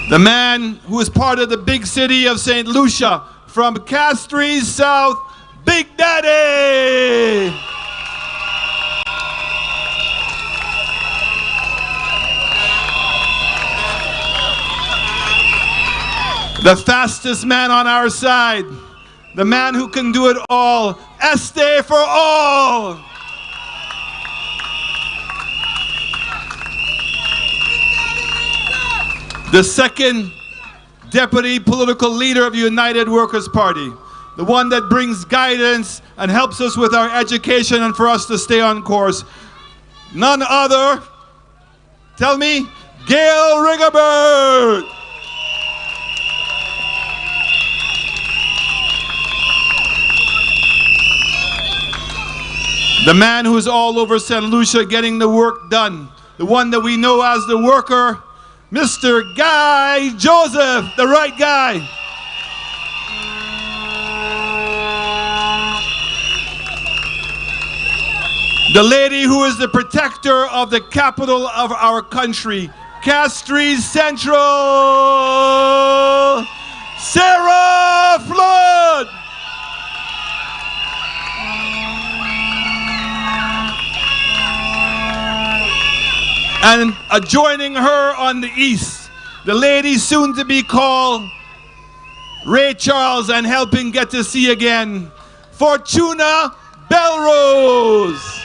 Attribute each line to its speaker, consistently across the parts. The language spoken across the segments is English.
Speaker 1: The man who is part of the big city of St. Lucia, from Castries South, Big Daddy! The fastest man on our side, the man who can do it all, Este for all! The second deputy political leader of the United Workers' Party, the one that brings guidance and helps us with our education and for us to stay on course. None other, tell me, Gail Rigobert. The man who's all over St. Lucia getting the work done, the one that we know as the worker, Mr. Guy Joseph, the right guy. The lady who is the protector of the capital of our country, Castries Central, Sarah Flood. And adjoining her on the east, the lady soon to be called Ray Charles, and helping get to see again, Fortuna Belrose.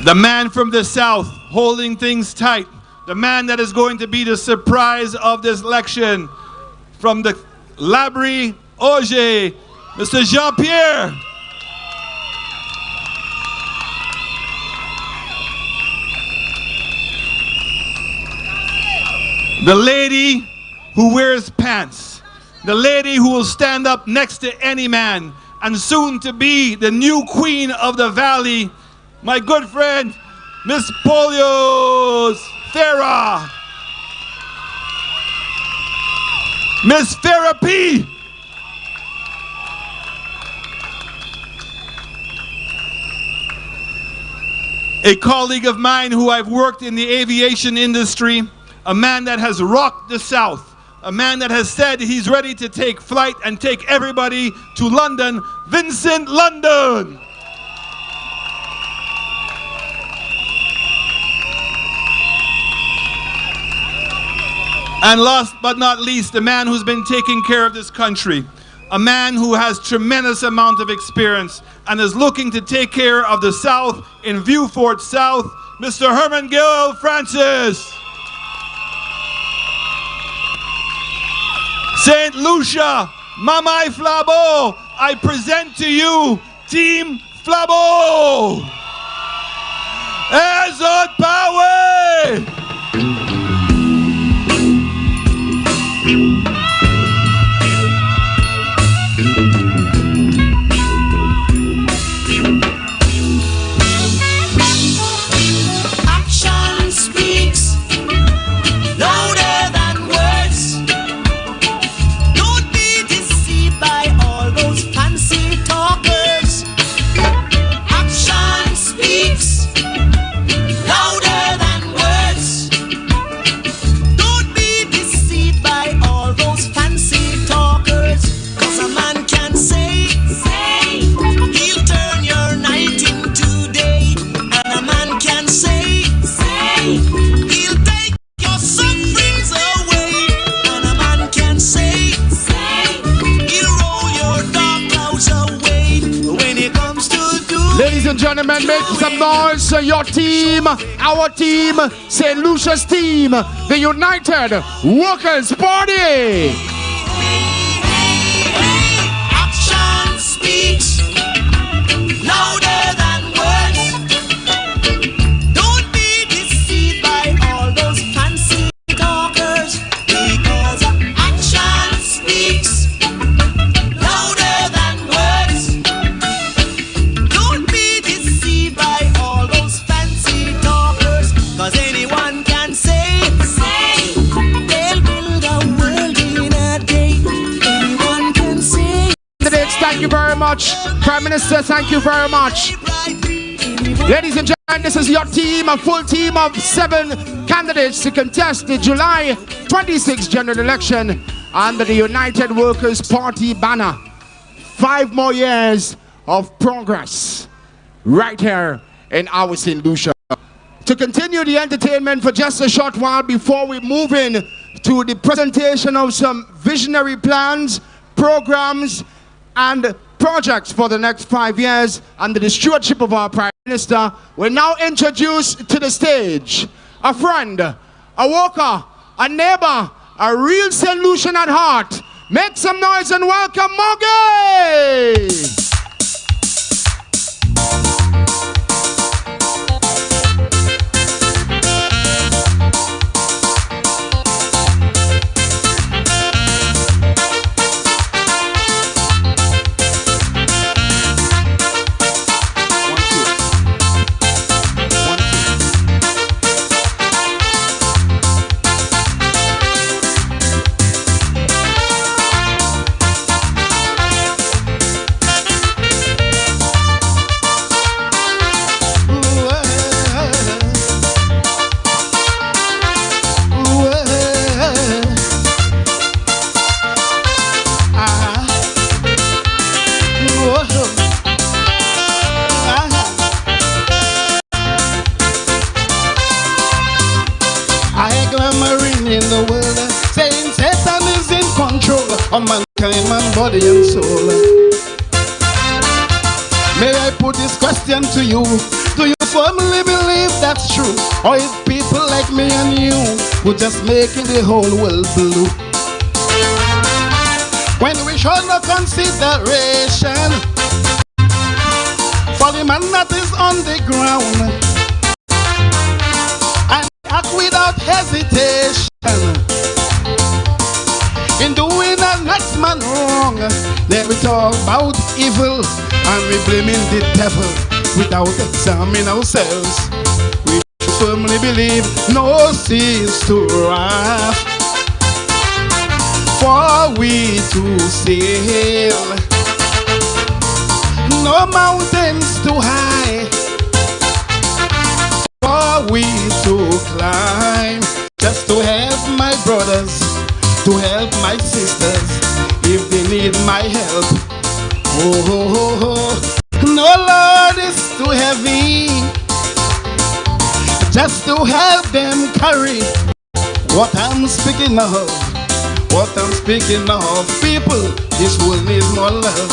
Speaker 1: The man from the south holding things tight, the man that is going to be the surprise of this election, from the Labrie Auger, Mr. Jean-Pierre. The lady who wears pants. The lady who will stand up next to any man, and soon to be the new queen of the valley, my good friend, Miss Polios Farah. Miss Farah P. A colleague of mine who I've worked in the aviation industry, a man that has rocked the South, a man that has said he's ready to take flight and take everybody to London, Vincent London. And last but not least, the man who's been taking care of this country, a man who has tremendous amount of experience and is looking to take care of the South in Vieux-Fort South, Mr. Herman Gill Francis. St. Lucia, Mamai Flabo, I present to you Team Flabo. Ezot Power!
Speaker 2: Gentlemen, make some noise. Your team, our team, St. Lucia's team, the United Workers' Party.
Speaker 3: Action speaks louder than words. Don't be deceived by all those fancy talkers, because action speaks louder than words. Don't be deceived by all those fancy talkers, cause anyone can say they'll build a world in a day. Anyone can say.
Speaker 2: Thank you very much. Prime Minister, thank you very much. Ladies and gentlemen, this is your team, a full team of 7 candidates to contest the July 26th general election under the United Workers' Party banner. 5 more years of progress right here in our St. Lucia. To continue the entertainment for just a short while before we move in to the presentation of some visionary plans, programs, and projects for the next 5 years under the stewardship of our Prime Minister, we now introduce to the stage a friend, a worker, a neighbor, a real St. Lucian at heart. Make some noise and welcome Moggy!
Speaker 4: Of mankind, man, body and soul. May I put this question to you? Do you firmly believe that's true? Or is people like me and you who just making the whole world blue? When we show no consideration for the man that is on the ground and act without hesitation in doing the next man wrong, then we talk about evil and we blaming the devil without examining ourselves. We firmly believe no seas to wrath for we to sail, no mountains too high for we to climb, just to help my brothers, to help my sisters if they need my help. Oh, oh, oh, oh. No, Lord, it's too heavy just to help them carry what I'm speaking of. What I'm speaking of, people, this world needs more love,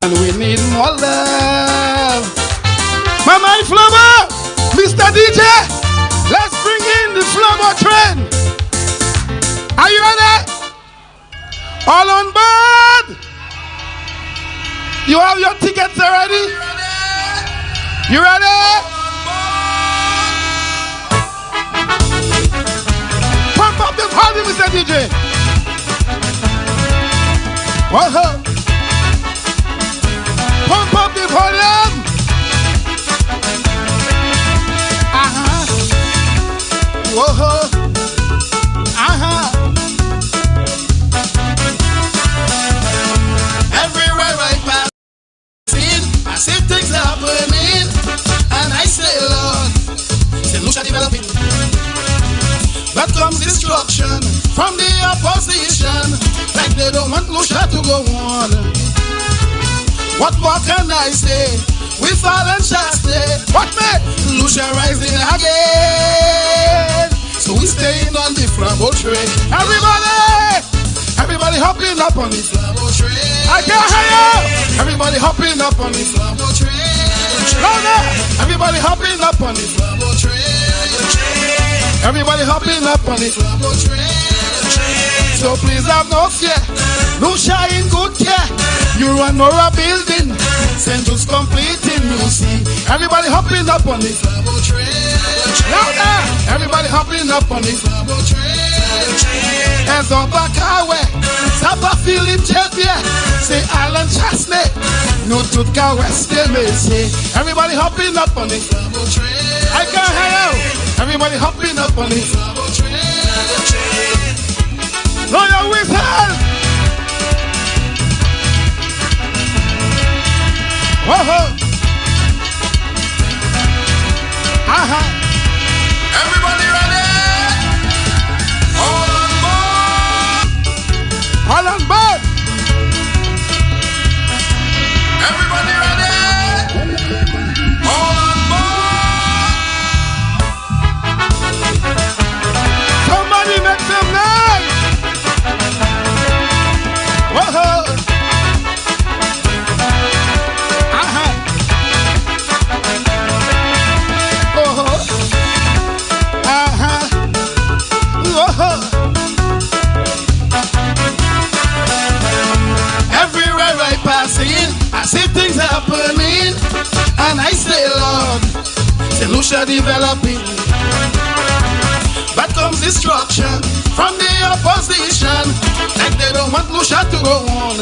Speaker 4: and we need more love. Mama Flower, Mr. DJ, let's bring in the Flower trend. Are you ready? All on board? You have your tickets already? You ready? Pump up the volume, Mr. DJ. Whoa. Pump up the volume. Whoa. Everywhere I pass, I see things happening, and I say, Lord, St. Lucia developing. But comes destruction from the opposition, like they don't want Lucia to go on. What more can I say? We fall and shall stay. What made Lucia rising again? So we staying on the flambeau train. Everybody hopping up on the flambeau train. I can't hear you. Everybody hopping up on the flambeau train. Louder. Everybody hopping up on the flambeau train. Everybody hopping up on the flambeau train. So please have no fear. Lucia in good care. You run or a building, send us completing, you see. Everybody hopping up on the flambeau train. Louder. Everybody hopping up on the flambeau train. As on back highway, Sapa Philip Jevier, say Alan Chasney, no Tutka West, they may say. Everybody hopping up on the flambeau train. I can't hear you. Everybody hopping up on the flambeau train. Lawyer whistle. Whoa.
Speaker 2: All on board.
Speaker 4: Everybody ready? All on board.
Speaker 2: Somebody make some noise. Whoa.
Speaker 4: Everywhere I pass in, I see things happening, and I say, Lord, solution developing. But comes destruction from the opposition, and they don't want Lucia to go on.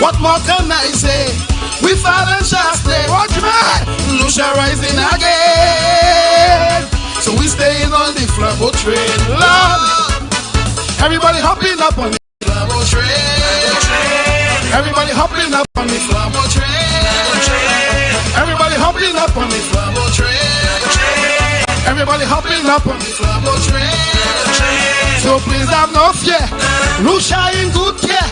Speaker 4: What more can I say? We fall and shall stay.
Speaker 2: Watch me.
Speaker 4: Lucia rising again. So we staying on the Flabo train, Lord. Everybody hopping up on the Flabo train. Everybody hopping up on the Flabo train. Everybody hopping up on the Flabo train. Everybody hopping up on the Flabo train. So please have no fear. Lucia in good care.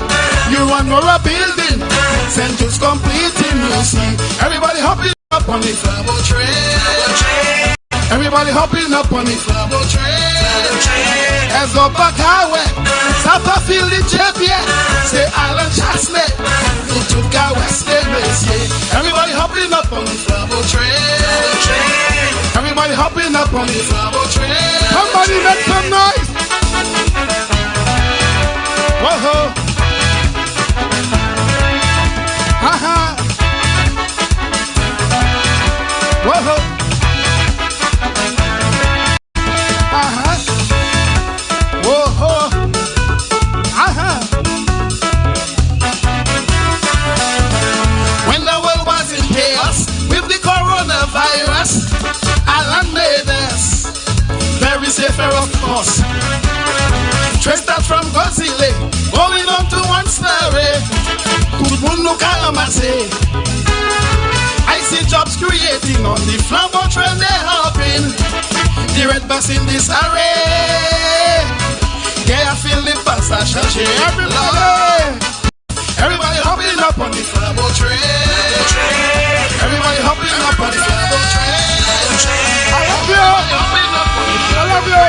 Speaker 4: You run more a building. Centers completing, you see. Everybody hopping up on the Flabo train. Everybody hopping up on the Flabo train. As up back highway, Sapa feel the jet, yeah. Say Island Chasnet, Utuka West, everybody hopping up on the Flabo train. Everybody hopping up on the Flabo train.
Speaker 2: Somebody make some noise. Whoa. Aha. Whoa.
Speaker 4: When the world was in chaos with the coronavirus, Alan made us very safe, of course. Traced that from Godzilla, going on to one story. I see jobs creating on the Flambeau train, they're helping. The red bus in this array. Yeah, I feel the bus, I shall share. Everybody hopping up on the Flambeau train. Everybody hopping up on the Flambeau train.
Speaker 2: I love you. I love you.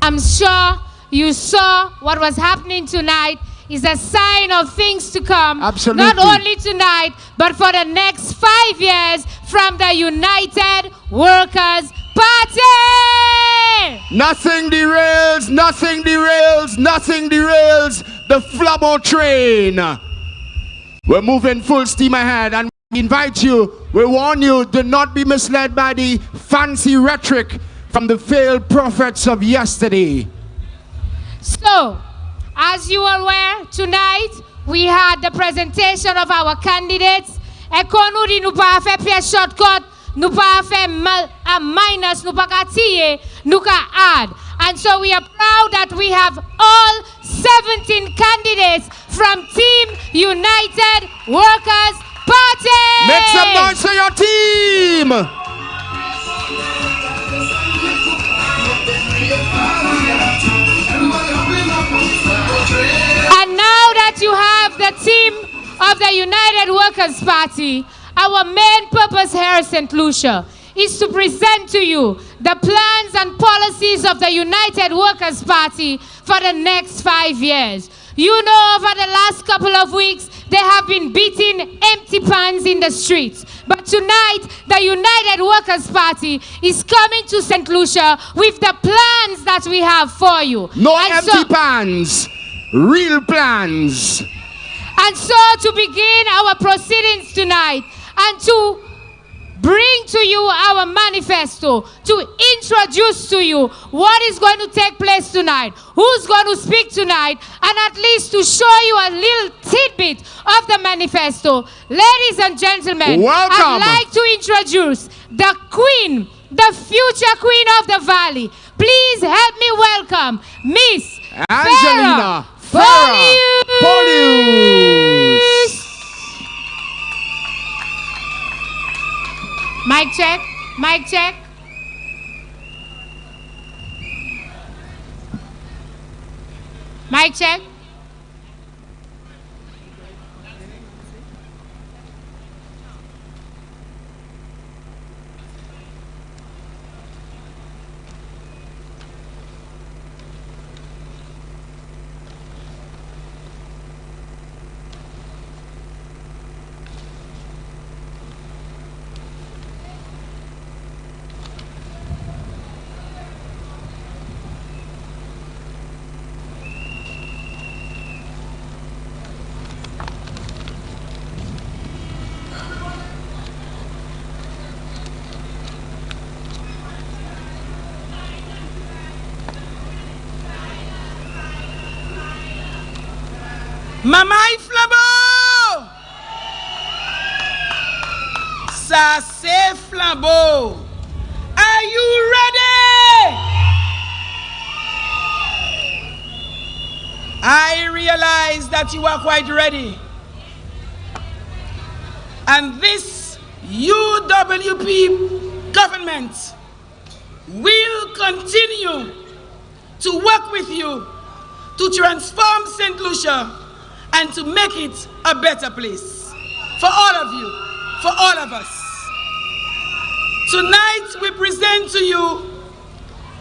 Speaker 5: I'm sure you saw what was happening tonight is a sign of things to come.
Speaker 2: Absolutely.
Speaker 5: Not only tonight, but for the next 5 years from the United Workers' Party.
Speaker 2: Nothing derails, nothing derails, nothing derails the Flabo train. We're moving full steam ahead, and we invite you, we warn you, do not be misled by the fancy rhetoric from the failed prophets of yesterday.
Speaker 5: So, as you are aware, tonight we had the presentation of our candidates. Ekonou di nou pa fe pièce shortcut, nou pa fe minus, nou pa ka tiye, nou ka add. And so we are proud that we have all 17 candidates from Team United Workers' Party.
Speaker 2: Make some noise for your team.
Speaker 5: And now that you have the team of the United Workers' Party, our main purpose here at St. Lucia is to present to you the plans and policies of the United Workers' Party for the next 5 years. You know, over the last couple of weeks, they have been beating empty pans in the streets. But tonight, the United Workers' Party is coming to St. Lucia with the plans that we have for you.
Speaker 2: No empty pans, real plans.
Speaker 5: And so to begin our proceedings tonight and to bring to you our manifesto, to introduce to you what is going to take place tonight, who's going to speak tonight, and at least to show you a little tidbit of the manifesto. Ladies and gentlemen,
Speaker 2: welcome.
Speaker 5: I'd like to introduce the queen, the future queen of the valley. Please help me welcome Miss
Speaker 2: Angelina
Speaker 5: Polius. Mic check, mic check. Mic check.
Speaker 6: Mamai Flabo! Ça c'est Flabo. Are you ready? I realize that you are quite ready. And this UWP government will continue to work with you to transform St. Lucia and to make it a better place for all of you, for all of us. Tonight we present to you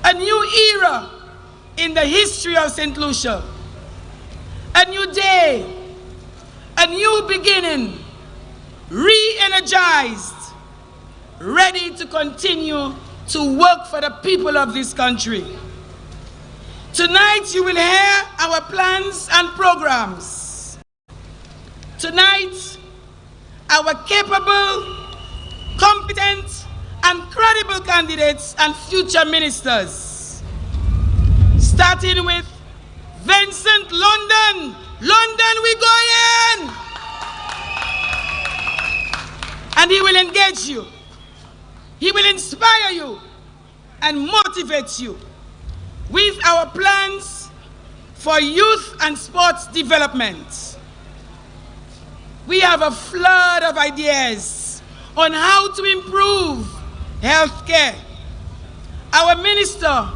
Speaker 6: a new era in the history of St. Lucia. A new day, a new beginning, re-energized, ready to continue to work for the people of this country. Tonight you will hear our plans and programs. Tonight, our capable, competent, and credible candidates and future ministers, starting with Vincent London. London, we going! And he will engage you. He will inspire you and motivate you with our plans for youth and sports development. We have a flood of ideas on how to improve healthcare. Our minister,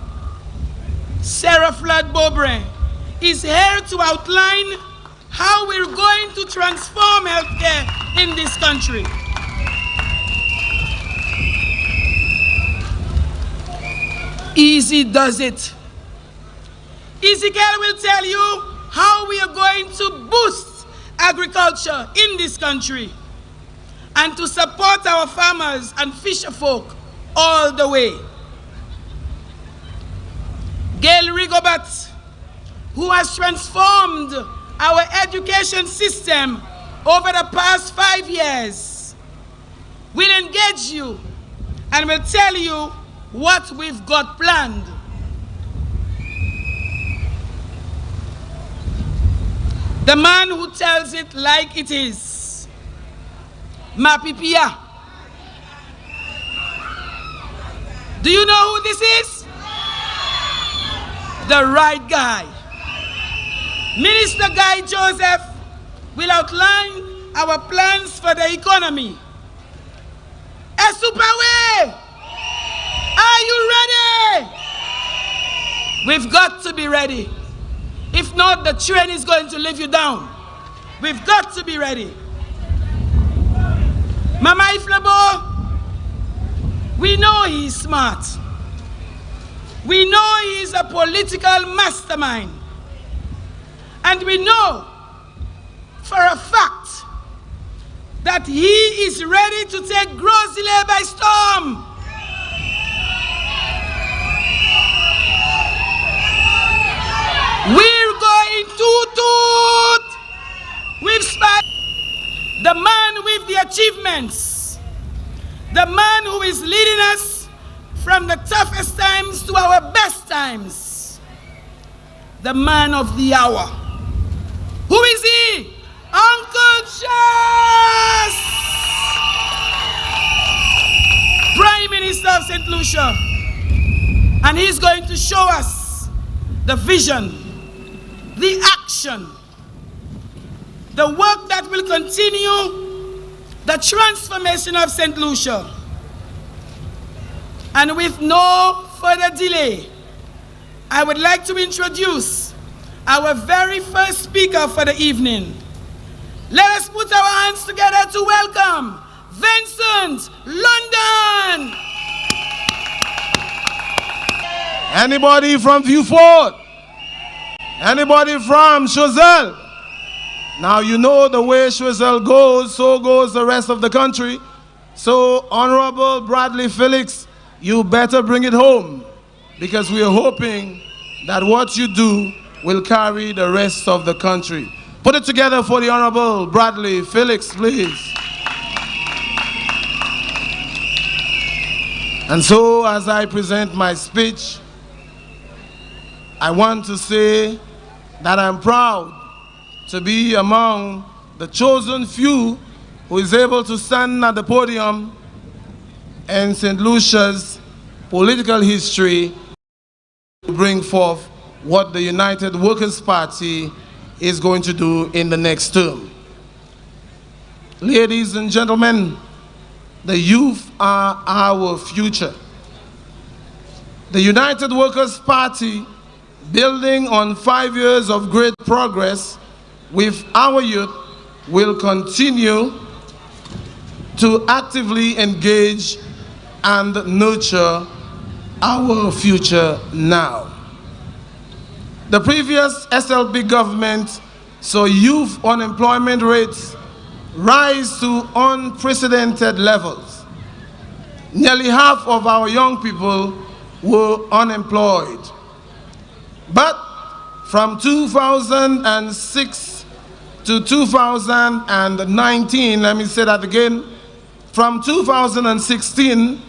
Speaker 6: Sarah Flood Bobre, is here to outline how we're going to transform healthcare in this country. Easy does it. Ezekiel will tell you how we are going to boost agriculture in this country and to support our farmers and fisher folk all the way. Gail Rigobert, who has transformed our education system over the past 5 years, will engage you and will tell you what we've got planned. The man who tells it like it is, Mapipia. Do you know who this is? The right guy. Minister Guy Joseph will outline our plans for the economy. Esupawe, are you ready? We've got to be ready. If not, the train is going to leave you down. We've got to be ready. Mama Iflabo, we know he's smart. We know he's a political mastermind. And we know for a fact that he is ready to take Grozile by storm. We're going toot-toot. We've spent the man with the achievements, the man who is leading us from the toughest times to our best times, the man of the hour. Who is he? Uncle Charles, Prime Minister of St. Lucia. And he's going to show us the vision, the action, the work that will continue the transformation of St. Lucia. And with no further delay, I would like to introduce our very first speaker for the evening. Let us put our hands together to welcome Vincent London.
Speaker 4: Anybody from Vieux-Fort? Anybody from Choiseul? Now you know the way Choiseul goes, so goes the rest of the country. So Honorable Bradley Felix, you better bring it home, because we are hoping that what you do will carry the rest of the country. Put it together for the Honorable Bradley Felix, please. And so as I present my speech, I want to say that I'm proud to be among the chosen few who is able to stand at the podium in St. Lucia's political history to bring forth what the United Workers' Party is going to do in the next term. Ladies and gentlemen, the youth are our future. The United Workers' Party, building on 5 years of great progress with our youth, will continue to actively engage and nurture our future now. The previous SLP government saw youth unemployment rates rise to unprecedented levels. Nearly half of our young people were unemployed. But from 2006 to 2019, let me say that again, from 2016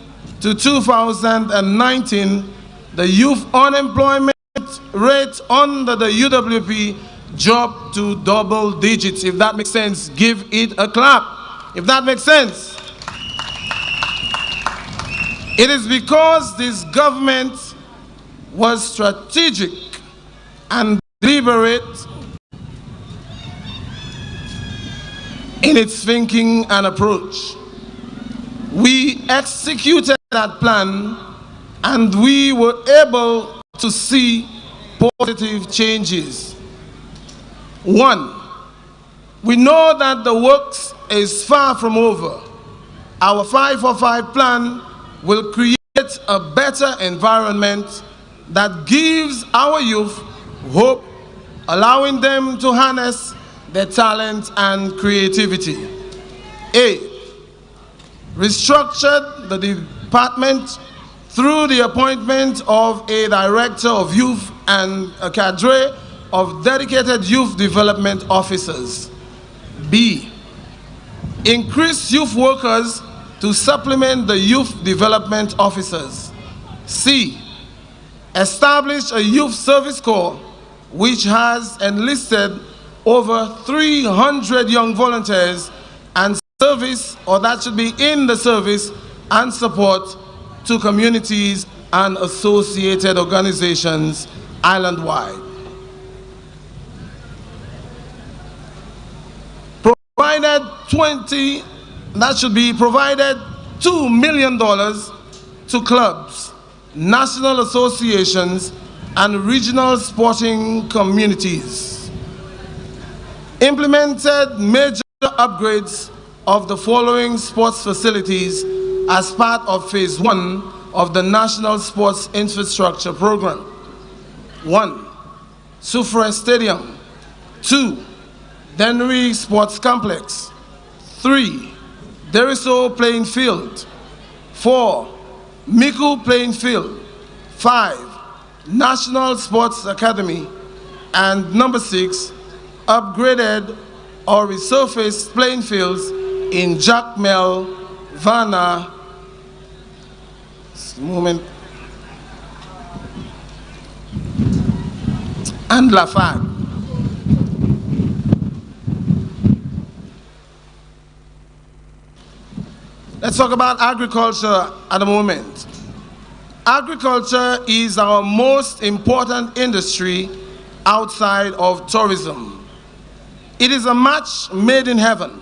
Speaker 4: to 2019, the youth unemployment rate under the UWP dropped to double digits. If that makes sense, give it a clap. If that makes sense. It is because this government was strategic and deliberate in its thinking and approach. We executed that plan and we were able to see positive changes. One, we know that the work is far from over. Our 5-for-5 plan will create a better environment that gives our youth hope, allowing them to harness their talent and creativity. A, restructured the department through the appointment of a director of youth and a cadre of dedicated youth development officers. B, increase youth workers to supplement the youth development officers. C, establish a youth service corps which has enlisted over 300 young volunteers and service, or that should be in the service and support to communities and associated organizations island-wide. Provided $2 million to clubs, national associations, and regional sporting communities. Implemented major upgrades of the following sports facilities as part of Phase 1 of the National Sports Infrastructure Program. 1, Sufre Stadium. 2, Dennery Sports Complex. 3, Deriso Playing Field. 4, Miku Playing Field. 5, National Sports Academy. And number 6, upgraded or resurfaced playing fields in Jacmel, Vanna, and Lafayette. Let's talk about agriculture at the moment. Agriculture is our most important industry outside of tourism. It is a match made in heaven,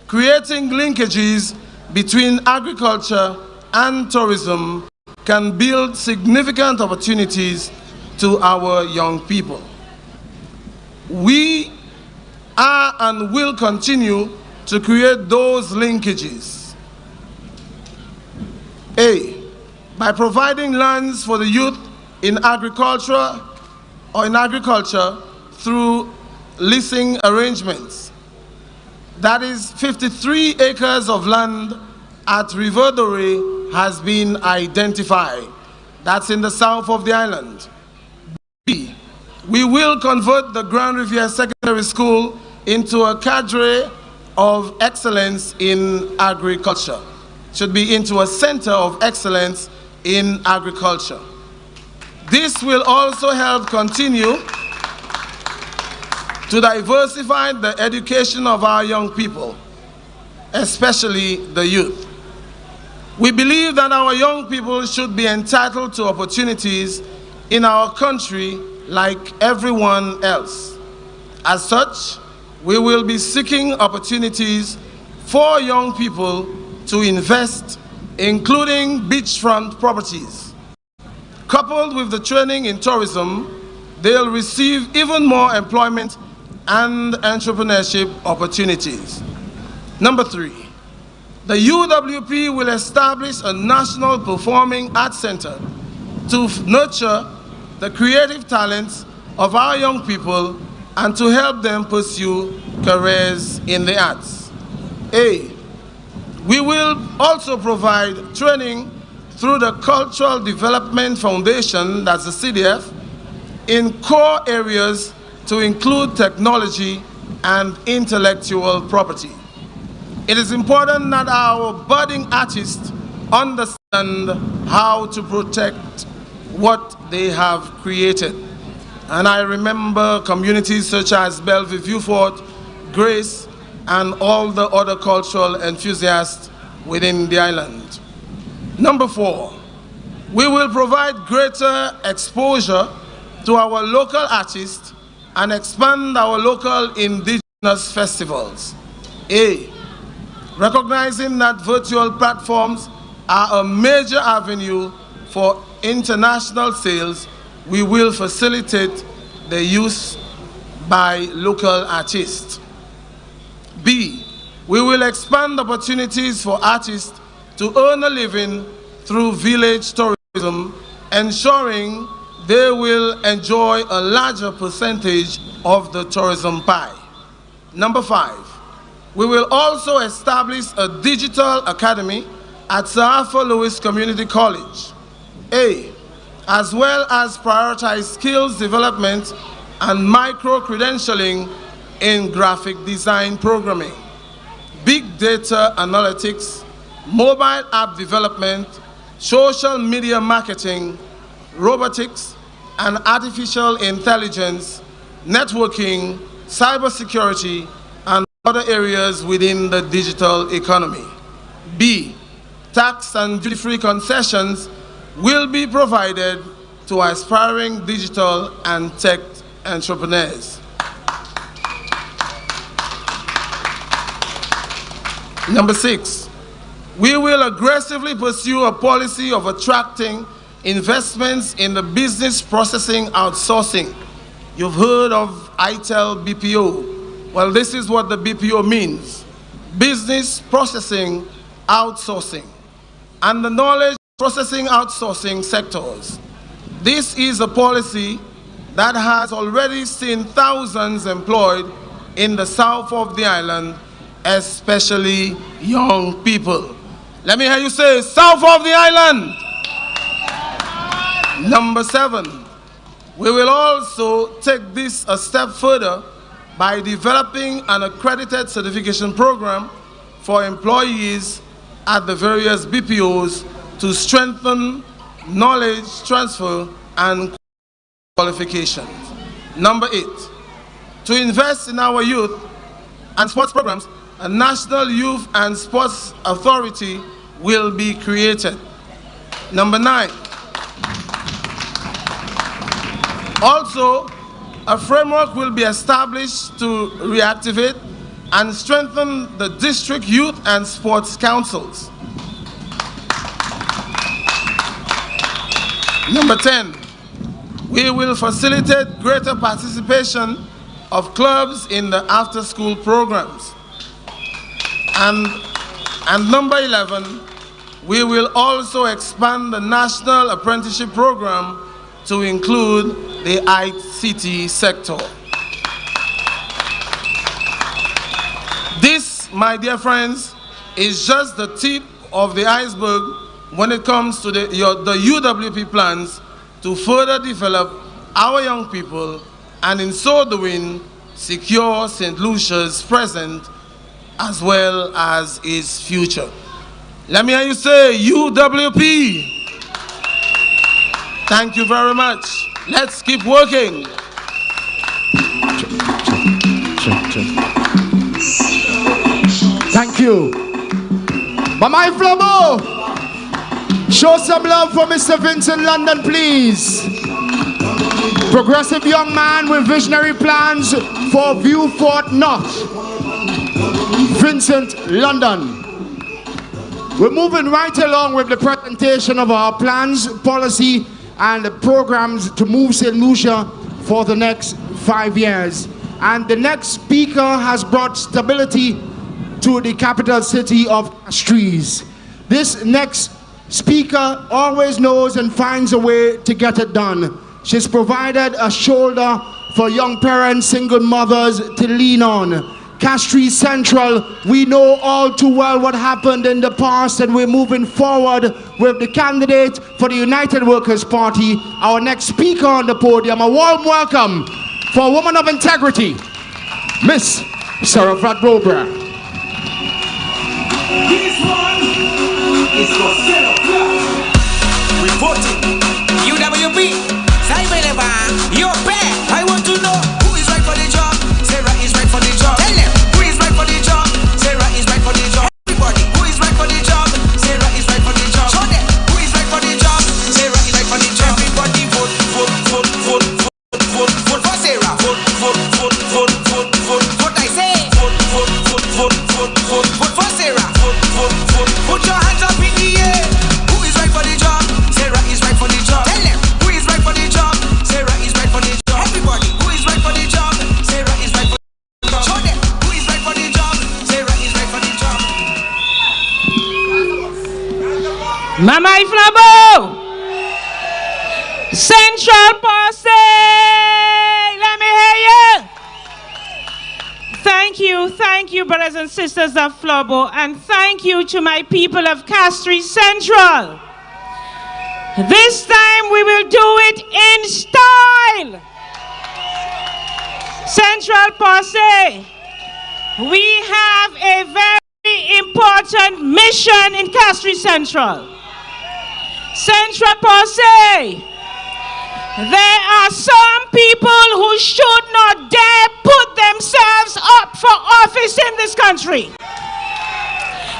Speaker 4: creating linkages between agriculture and tourism can build significant opportunities to our young people. We are and will continue to create those linkages. A, by providing lands for the youth in agriculture through leasing arrangements. That is 53 acres of land at Riverdore has been identified. That's in the south of the island. B, we will convert the Grand Riviere Secondary School into a cadre of excellence in agriculture. Should be into a center of excellence in agriculture. This will also help continue to diversify the education of our young people, especially the youth. We believe that our young people should be entitled to opportunities in our country like everyone else. As such, we will be seeking opportunities for young people to invest, including beachfront properties. Coupled with the training in tourism, they'll receive even more employment and entrepreneurship opportunities. Number 3, the UWP will establish a national performing arts center to nurture the creative talents of our young people and to help them pursue careers in the arts. A, we will also provide training through the Cultural Development Foundation, that's the CDF, in core areas to include technology and intellectual property. It is important that our budding artists understand how to protect what they have created. And I remember communities such as Bellevue, Vieux-Fort, Grace, and all the other cultural enthusiasts within the island. Number 4, we will provide greater exposure to our local artists and expand our local indigenous festivals. A, recognizing that virtual platforms are a major avenue for international sales, we will facilitate the use by local artists. B, we will expand opportunities for artists to earn a living through village tourism, ensuring they will enjoy a larger percentage of the tourism pie. Number 5, we will also establish a digital academy at Sir Arthur Lewis Community College. As well as prioritize skills development and micro-credentialing in graphic design programming, big data analytics, mobile app development, social media marketing, robotics, and artificial intelligence, networking, cybersecurity, and other areas within the digital economy. B, tax and duty-free concessions will be provided to aspiring digital and tech entrepreneurs. Number 6, we will aggressively pursue a policy of attracting investments in the business processing outsourcing. You've heard of ITEL BPO. Well, this is what the BPO means: business processing outsourcing, and the knowledge processing outsourcing sectors. This is a policy that has already seen thousands employed in the south of the island, especially young people. Let me hear you say, south of the island. Number 7, we will also take this a step further by developing an accredited certification program for employees at the various BPOs to strengthen knowledge transfer and qualifications. Number 8, to invest in our youth and sports programs, a National Youth and Sports Authority will be created. Number 9, also, a framework will be established to reactivate and strengthen the district youth and sports councils. Number 10, we will facilitate greater participation of clubs in the after-school programs. And number 11, we will also expand the National Apprenticeship Program to include the ICT sector. This, my dear friends, is just the tip of the iceberg when it comes to the UWP plans to further develop our young people and in so doing secure St. Lucia's present as well as its future. Let me hear you say UWP. Thank you very much. Let's keep working.
Speaker 2: Thank you. Mama Flamo, show some love for Mr. Vincent London, please. Progressive young man with visionary plans for Viewfort North. Vincent London. We're moving right along with the presentation of our plans, policy, and the programs to move St. Lucia for the next 5 years. And the next speaker has brought stability to the capital city of Castries. This next speaker always knows and finds a way to get it done. She's provided a shoulder for young parents, single mothers to lean on. Castries Central, we know all too well what happened in the past, and we're moving forward with the candidate for the United Workers' Party, our next speaker on the podium. A warm welcome for a woman of integrity, Miss Sarah Flat-Robra.
Speaker 7: This one is for Sarah Flat. Reporting UWP, Cyber, you're back. I want to know who is right for the job. Sarah is right for the job. Tell them who is right for the job. Sarah is right for the job. Everybody, who is right for the job. Sarah is right for the job. Show them who is right for the job. Sarah is right for the job. Everybody vote, vote, vote, vote, vote, vote, vote for Sarah. Vote, vote, vote, vote, vote, vote, vote. I say vote, vote, vote, vote, vote, vote, vote for Sarah. Vote, vote, vote. Put your hands up in the air. Who is right for the job? Sarah is right for the job. Tell them who is right for the job. Sarah is right for the job. Everybody, who is right for the job? Sarah is right for the job. Show them who is right for the job. Sarah is right for the job.
Speaker 6: Mama Iflabo!
Speaker 8: Central Posse, let me hear you. Thank you, brothers and sisters of Flobo, and thank you to my people of Castries Central. This time we will do it in style. Central Posse, we have a very important mission in Castries Central. Central Posse, there are some people who should not dare put themselves up for office in this country.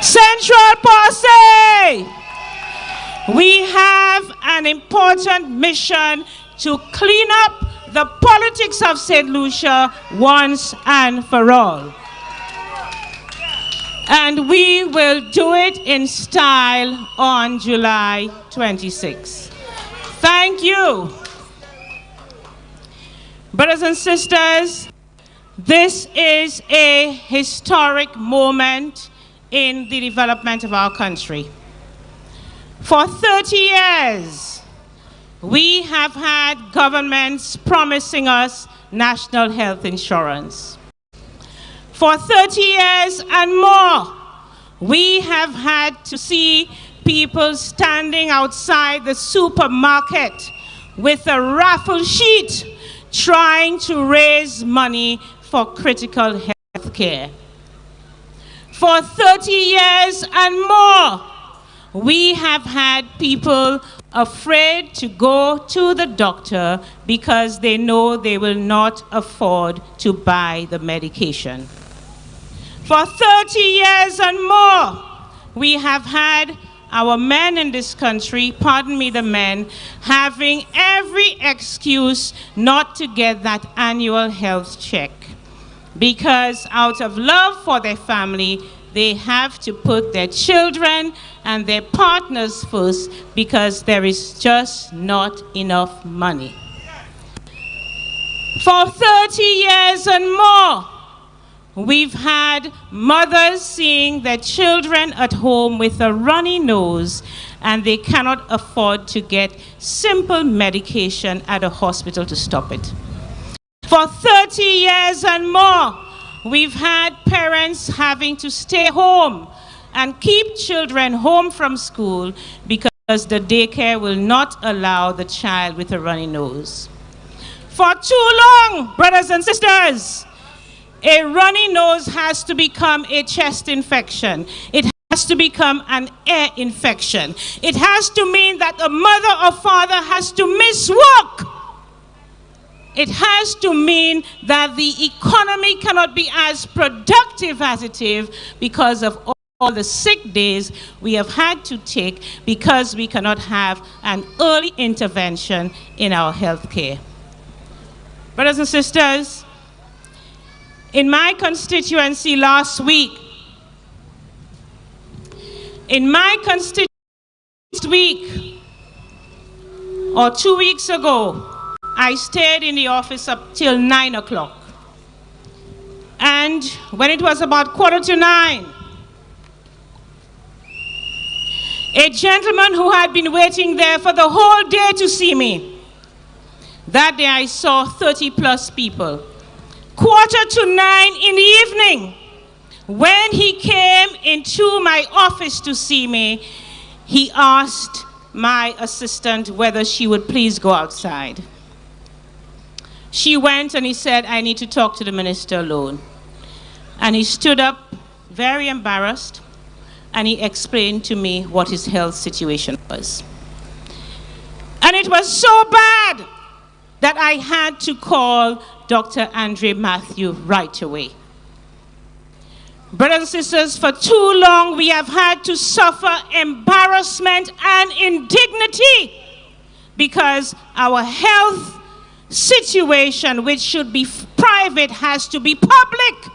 Speaker 8: Central Posse, we have an important mission to clean up the politics of St. Lucia once and for all. And we will do it in style on July 26. Thank you. Brothers and sisters, this is a historic moment in the development of our country. For 30 years, we have had governments promising us national health insurance. For 30 years and more, we have had to see people standing outside the supermarket with a raffle sheet trying to raise money for critical health care. For 30 years and more, we have had people afraid to go to the doctor because they know they will not afford to buy the medication. For 30 years and more, we have had our men in this country, pardon me the men, having every excuse not to get that annual health check. Because out of love for their family, they have to put their children and their partners first because there is just not enough money. For 30 years and more, we've had mothers seeing their children at home with a runny nose and they cannot afford to get simple medication at a hospital to stop it. For 30 years and more, we've had parents having to stay home and keep children home from school because the daycare will not allow the child with a runny nose. For too long, brothers and sisters, a runny nose has to become a chest infection. It has to become an air infection. It has to mean that a mother or father has to miss work. It has to mean that the economy cannot be as productive as it is because of all the sick days we have had to take because we cannot have an early intervention in our health care. Brothers and sisters, in my constituency last week, or 2 weeks ago, I stayed in the office up till 9 o'clock. And when it was about 8:45, a gentleman who had been waiting there for the whole day to see me, that day I saw 30 plus people. 8:45 in the evening, when he came into my office to see me, he asked my assistant whether she would please go outside. She went and he said, I need to talk to the minister alone. And he stood up, very embarrassed, and he explained to me what his health situation was. And it was so bad that I had to call Dr. Andre Matthew right away. Brothers and sisters, for too long we have had to suffer embarrassment and indignity because our health situation, which should be private, has to be public.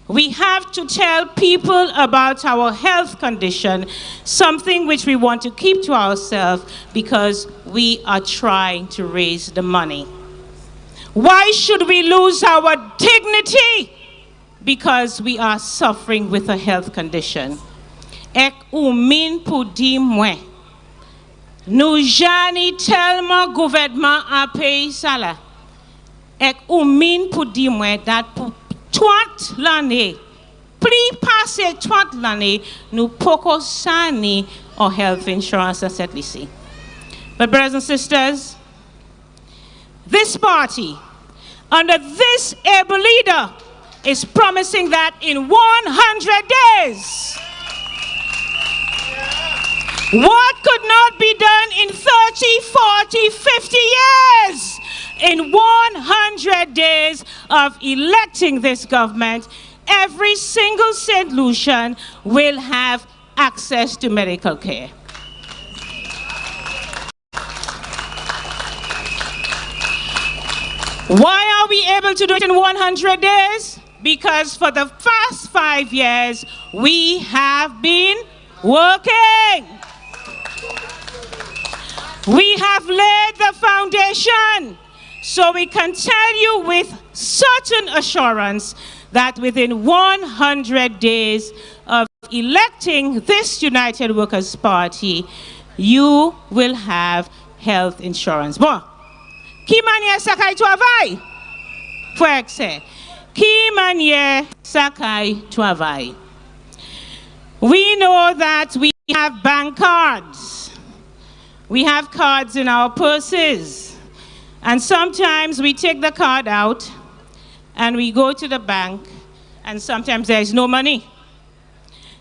Speaker 8: We have to tell people about our health condition, something which we want to keep to ourselves because we are trying to raise the money. Why should we lose our dignity? Because we are suffering with a health condition. Ek umin pudi mwe. nous jani tellement gouvernement a payé ça là. Et ou mine pour dire moi that pour 30 l'année, plus passé 30 l'année, nous poco sani or health insurance at lycée. But brothers and sisters, this party, under this able leader, is promising that in 100 days, what could not be done in 30, 40, 50 years, in 100 days of electing this government, every single St. Lucian will have access to medical care. Why are we able to do it in 100 days? Because for the past 5 years, we have been working. We have laid the foundation. So we can tell you with certain assurance that within 100 days of electing this United Workers' Party, you will have health insurance. Bon, qui manière Sakai travail? Faut que qui manière Sakai travail? We know that we have bank cards. We have cards in our purses. And sometimes we take the card out and we go to the bank and sometimes there is no money.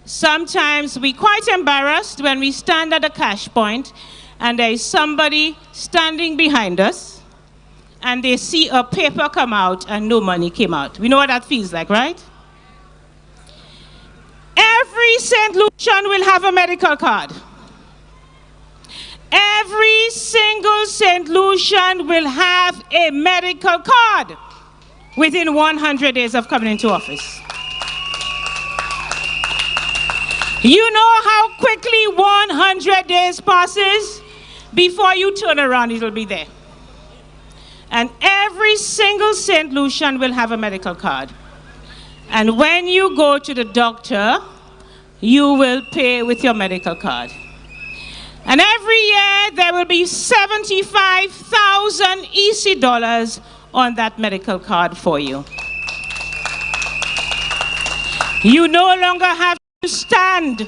Speaker 8: Sometimes we're quite embarrassed when we stand at a cash point and there is somebody standing behind us and they see a paper come out and no money came out. We know what that feels like, right? Every St. Lucian will have a medical card. Every single St. Lucian will have a medical card within 100 days of coming into office. You know how quickly 100 days passes? Before you turn around, it'll be there. And every single St. Lucian will have a medical card. And when you go to the doctor, you will pay with your medical card. And every year, there will be 75,000 EC dollars on that medical card for you. You no longer have to stand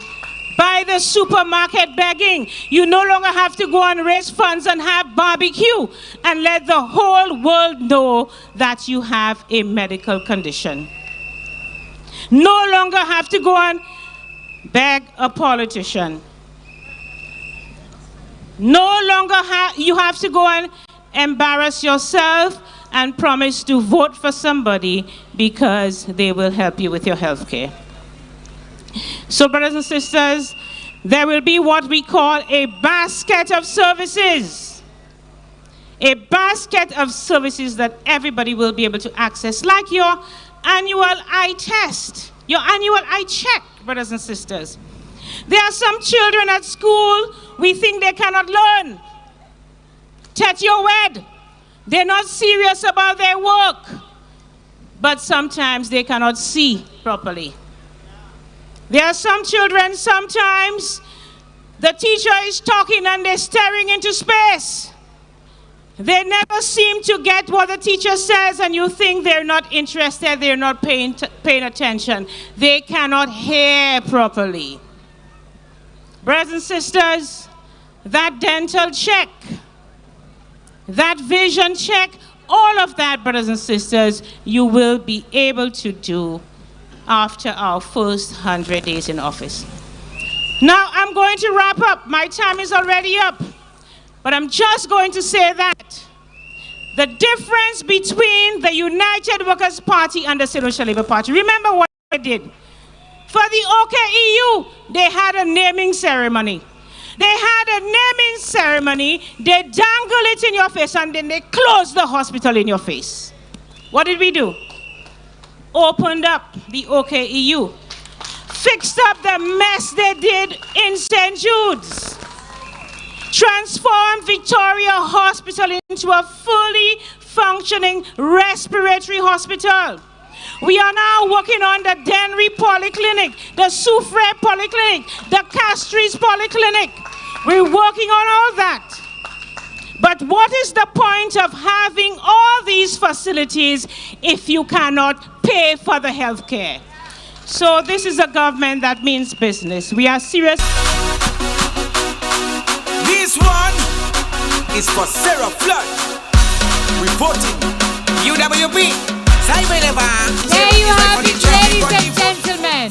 Speaker 8: by the supermarket begging. You no longer have to go and raise funds and have barbecue and let the whole world know that you have a medical condition. No longer have to go and beg a politician. No longer you have to go and embarrass yourself and promise to vote for somebody because they will help you with your health care. So, brothers and sisters, there will be what we call a basket of services. A basket of services that everybody will be able to access, like your annual eye test, your annual eye check, brothers and sisters. There are some children at school, we think they cannot learn. Tet your wed. They're not serious about their work. But sometimes they cannot see properly. There are some children, sometimes the teacher is talking and they're staring into space. They never seem to get what the teacher says, and you think they're not interested, they're not paying attention. They cannot hear properly. Brothers and sisters, that dental check, that vision check, all of that, brothers and sisters, you will be able to do after our first 100 days in office. Now, I'm going to wrap up. My time is already up. But I'm just going to say that the difference between the United Workers' Party and the St. Lucia Labour Party, remember what they did. For the OKEU, they had a naming ceremony. They had a naming ceremony, they dangle it in your face, and then they close the hospital in your face. What did we do? Opened up the OKEU. Fixed up the mess they did in St. Jude's. Transformed Victoria Hospital into a fully functioning respiratory hospital. We are now working on the Denry Polyclinic, the Soufriere Polyclinic, the Castries Polyclinic. We're working on all that. But what is the point of having all these facilities if you cannot pay for the health care? So this is a government that means business. We are serious.
Speaker 7: This one is for Sarah Flood. Reporting UWP.
Speaker 5: There you have it, ladies and gentlemen.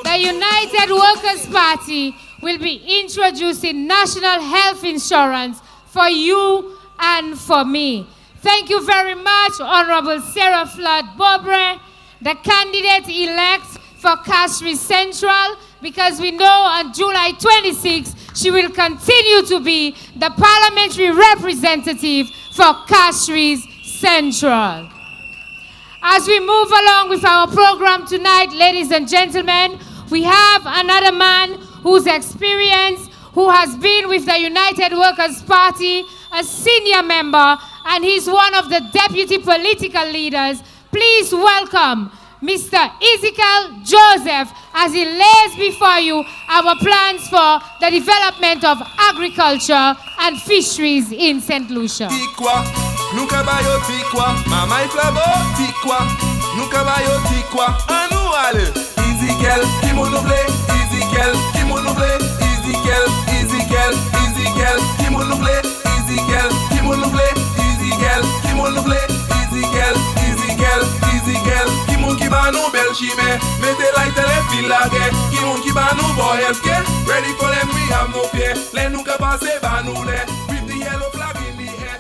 Speaker 5: The United Workers' Party will be introducing national health insurance for you and for me. Thank you very much, Honorable Sarah Flood Bobre, the candidate-elect for Castries Central, because we know on July 26th, she will continue to be the parliamentary representative for Castries Central. As we move along with our program tonight, ladies and gentlemen, we have another man whose experience, who has been with the United Workers' Party, a senior member, and he's one of the deputy political leaders. Please welcome Mr. Ezekiel Joseph as he lays before you our plans for the development of agriculture and fisheries in St. Lucia.
Speaker 9: Nunca bayo tikwa, mama iflabo tikwa. Nunca bayo tikwa, anuale. Ezekiel, kimonoble, Ezekiel, kimonoble, Ezekiel, Ezekiel, Ezekiel, kimonoble, Ezekiel, kimonoble, Ezekiel, kimonoble, Ezekiel, Ezekiel, Ezekiel, kimon kibano belchime, mete like telefilage, kimon kibano boyeske, ready for them we have no fear, let nunca passe banule, with the yellow flag in the air.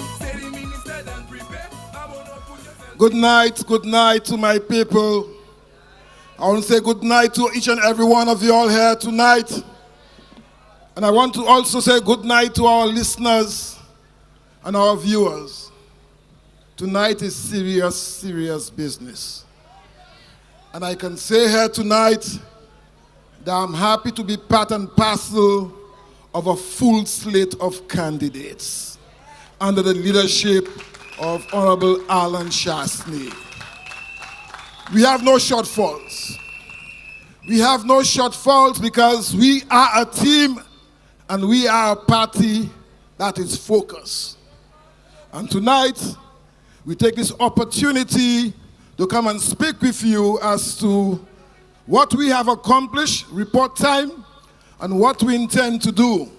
Speaker 4: Good night to my people. I want to say good night to each and every one of you all here tonight. And I want to also say good night to our listeners and our viewers. Tonight is serious, serious business. And I can say here tonight that I'm happy to be part and parcel of a full slate of candidates under the leadership of Honorable Alan Shastney. We have no shortfalls. We have no shortfalls because we are a team and we are a party that is focused. And tonight, we take this opportunity to come and speak with you as to what we have accomplished, report time, and what we intend to do.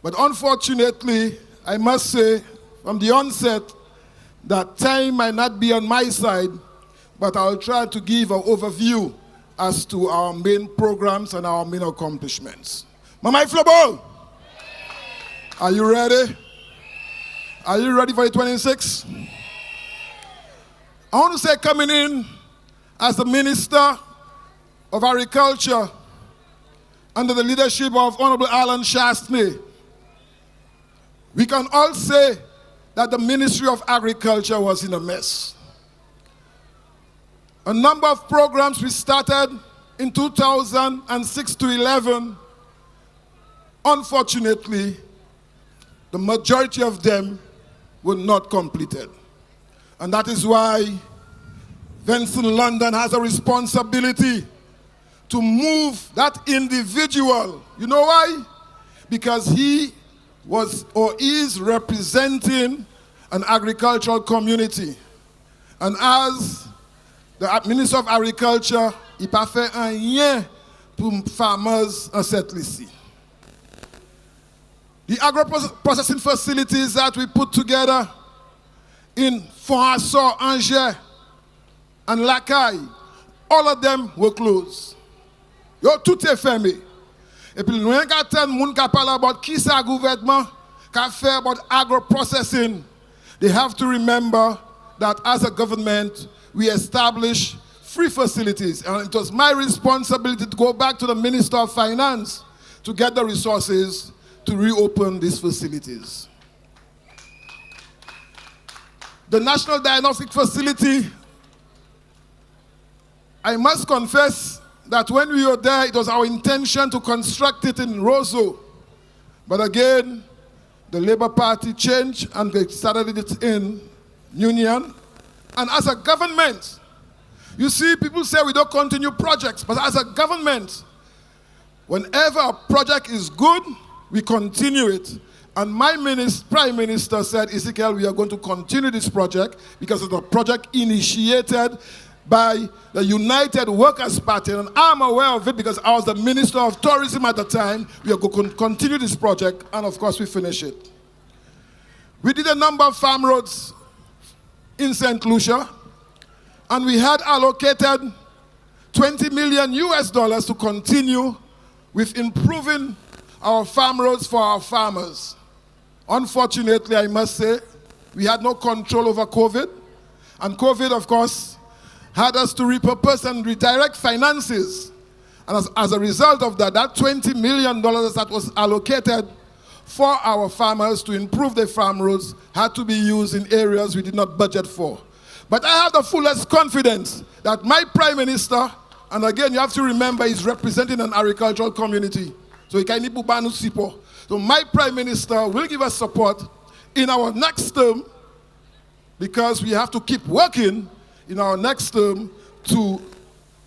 Speaker 4: But unfortunately, I must say from the onset that time might not be on my side, but I'll try to give an overview as to our main programs and our main accomplishments. Mama Iflobo, are you ready? Are you ready for the 26? I want to say, coming in as the Minister of Agriculture under the leadership of Honorable Alan Shastney, we can all say that the Ministry of Agriculture was in a mess. A number of programs we started in 2006 to 11, unfortunately, the majority of them were not completed. And that is why Vincent London has a responsibility to move that individual. You know why? Because he was or is representing an agricultural community. And as the Minister of Agriculture, il n'a pas fait rien pour farmers en cette lycée. The agro-processing facilities that we put together in Fonhassor, Angers, and Lacaille, all of them were closed. Yo, tout est fermé. Et puis, nous avons tant de monde qui parle about qui ça gouvernement qui fait about agro-processing. They have to remember that as a government, we established free facilities. And it was my responsibility to go back to the Minister of Finance to get the resources to reopen these facilities. The National Diagnostic Facility, I must confess that when we were there, it was our intention to construct it in Roseau. But again, the Labour Party changed and they started it in Union. And as a government, you see, people say we don't continue projects, but as a government, whenever a project is good, we continue it. And my Prime Minister said, Ezekiel, we are going to continue this project because it's a project initiated by the United Workers' Party. And I'm aware of it because I was the Minister of Tourism at the time. We are going to continue this project, and of course we finish it. We did a number of farm roads in St. Lucia, and we had allocated $20 million to continue with improving our farm roads for our farmers. Unfortunately, I must say, we had no control over COVID, and COVID, of course, had us to repurpose and redirect finances. And as a result of that, that $20 million that was allocated for our farmers to improve their farm roads had to be used in areas we did not budget for. But I have the fullest confidence that my Prime Minister, and again, you have to remember, he's representing an agricultural community. So my Prime Minister will give us support in our next term, because we have to keep working in our next term to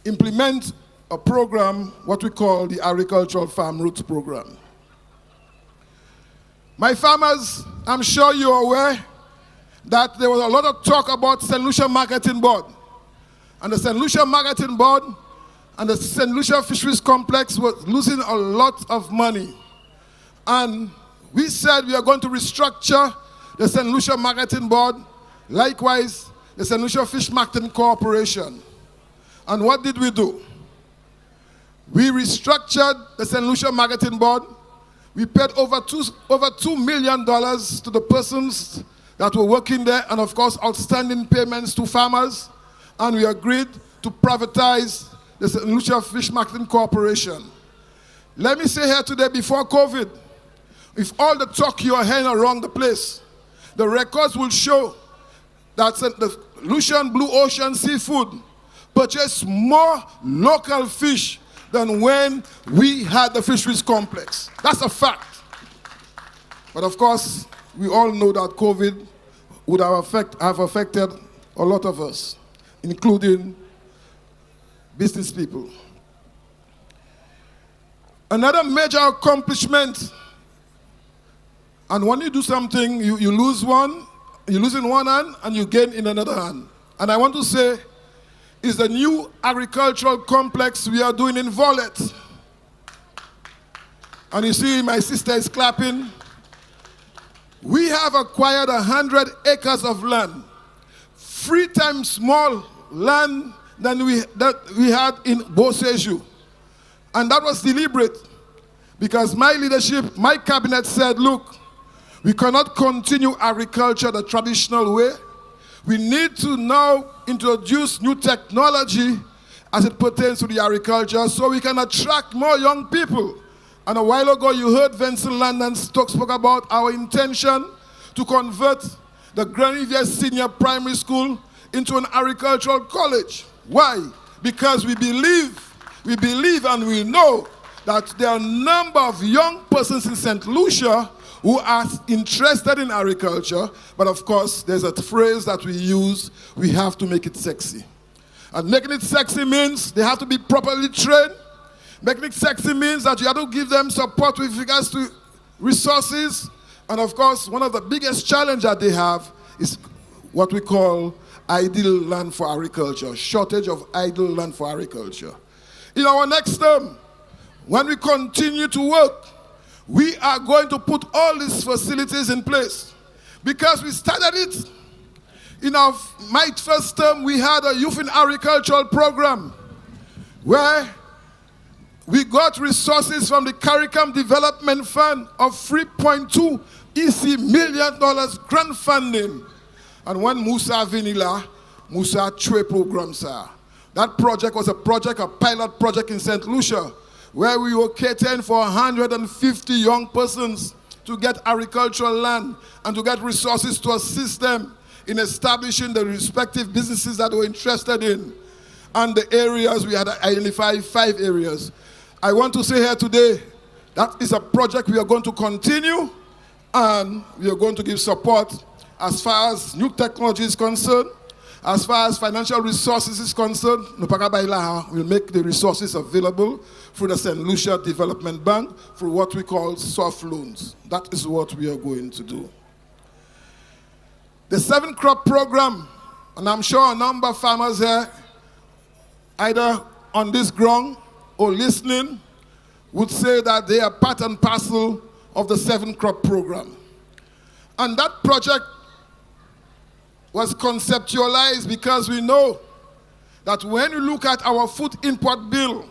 Speaker 4: implement a program, what we call the Agricultural Farm Routes Program. My farmers, I'm sure you're aware that there was a lot of talk about St. Lucia Marketing Board. And the St. Lucia Marketing Board and the St. Lucia Fisheries Complex was losing a lot of money. And we said we are going to restructure the St. Lucia Marketing Board, likewise the St. Lucia Fish Marketing Corporation. And what did we do? We restructured the St. Lucia Marketing Board. We paid over $2 million to the persons that were working there, and of course outstanding payments to farmers. And we agreed to privatize the St. Lucia Fish Marketing Corporation. Let me say here today, before COVID, if all the talk you are hearing around the place, the records will show that the Lucian Blue Ocean Seafood purchased more local fish than when we had the fisheries complex. That's a fact. But of course, we all know that COVID would have affected a lot of us, including business people. Another major accomplishment, and when you do something, you lose one, you lose in one hand and you gain in another hand. And I want to say, is the new agricultural complex we are doing in Volet. And you see my sister is clapping. We have acquired 100 acres of land, 3 times more land than we had in Boseju. And that was deliberate, because my leadership, my cabinet said, look, we cannot continue agriculture the traditional way. We need to now introduce new technology as it pertains to the agriculture so we can attract more young people. And a while ago you heard Vincent Landon spoke about our intention to convert the Grand Riviere Senior Primary School into an agricultural college. Why? Because we believe and we know that there are a number of young persons in St. Lucia who are interested in agriculture, but of course, there's a phrase that we use, we have to make it sexy. And making it sexy means they have to be properly trained. Making it sexy means that you have to give them support with regards to resources. And of course, one of the biggest challenges that they have is what we call idle land for agriculture, shortage of idle land for agriculture. In our next term, when we continue to work, we are going to put all these facilities in place, because we started it. In my first term, we had a youth in agricultural program where we got resources from the CARICOM Development Fund of $3.2 million grant funding. And when Musa Vinila, Musa Chwe program, sir. That project was a pilot project in St. Lucia, where we were catering for 150 young persons to get agricultural land and to get resources to assist them in establishing the respective businesses that they were interested in. And the areas, we had identified 5 areas. I want to say here today, that is a project we are going to continue, and we are going to give support as far as new technology is concerned, As far as financial resources is concerned, we'll make the resources available through the St. Lucia Development Bank through what we call soft loans. That is what we are going to do. The 7-crop program, and I'm sure a number of farmers here, either on this ground or listening, would say that they are part and parcel of the 7-crop program. And that project was conceptualized because we know that when you look at our food import bill,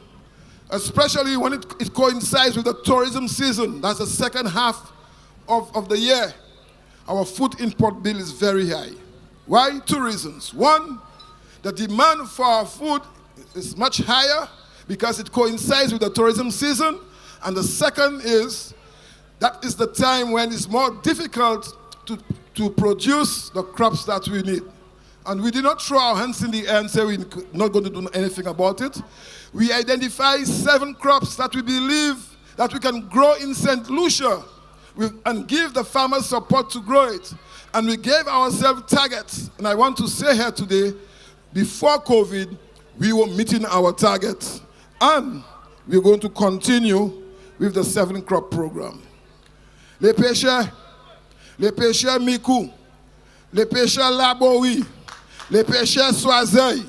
Speaker 4: especially when it coincides with the tourism season, that's the second half of the year, our food import bill is very high. Why? 2 reasons. One, the demand for our food is much higher because it coincides with the tourism season. And the second is, that is the time when it's more difficult to produce the crops that we need. And we did not throw our hands in the air and say we're not going to do anything about it. We identified 7 crops that we believe that we can grow in St. Lucia and give the farmers support to grow it. And we gave ourselves targets. And I want to say here today, before COVID, we were meeting our targets. And we're going to continue with the 7-crop program. Les pêcheurs Mikou, les pêcheurs Laboui, les pêcheurs Soisei.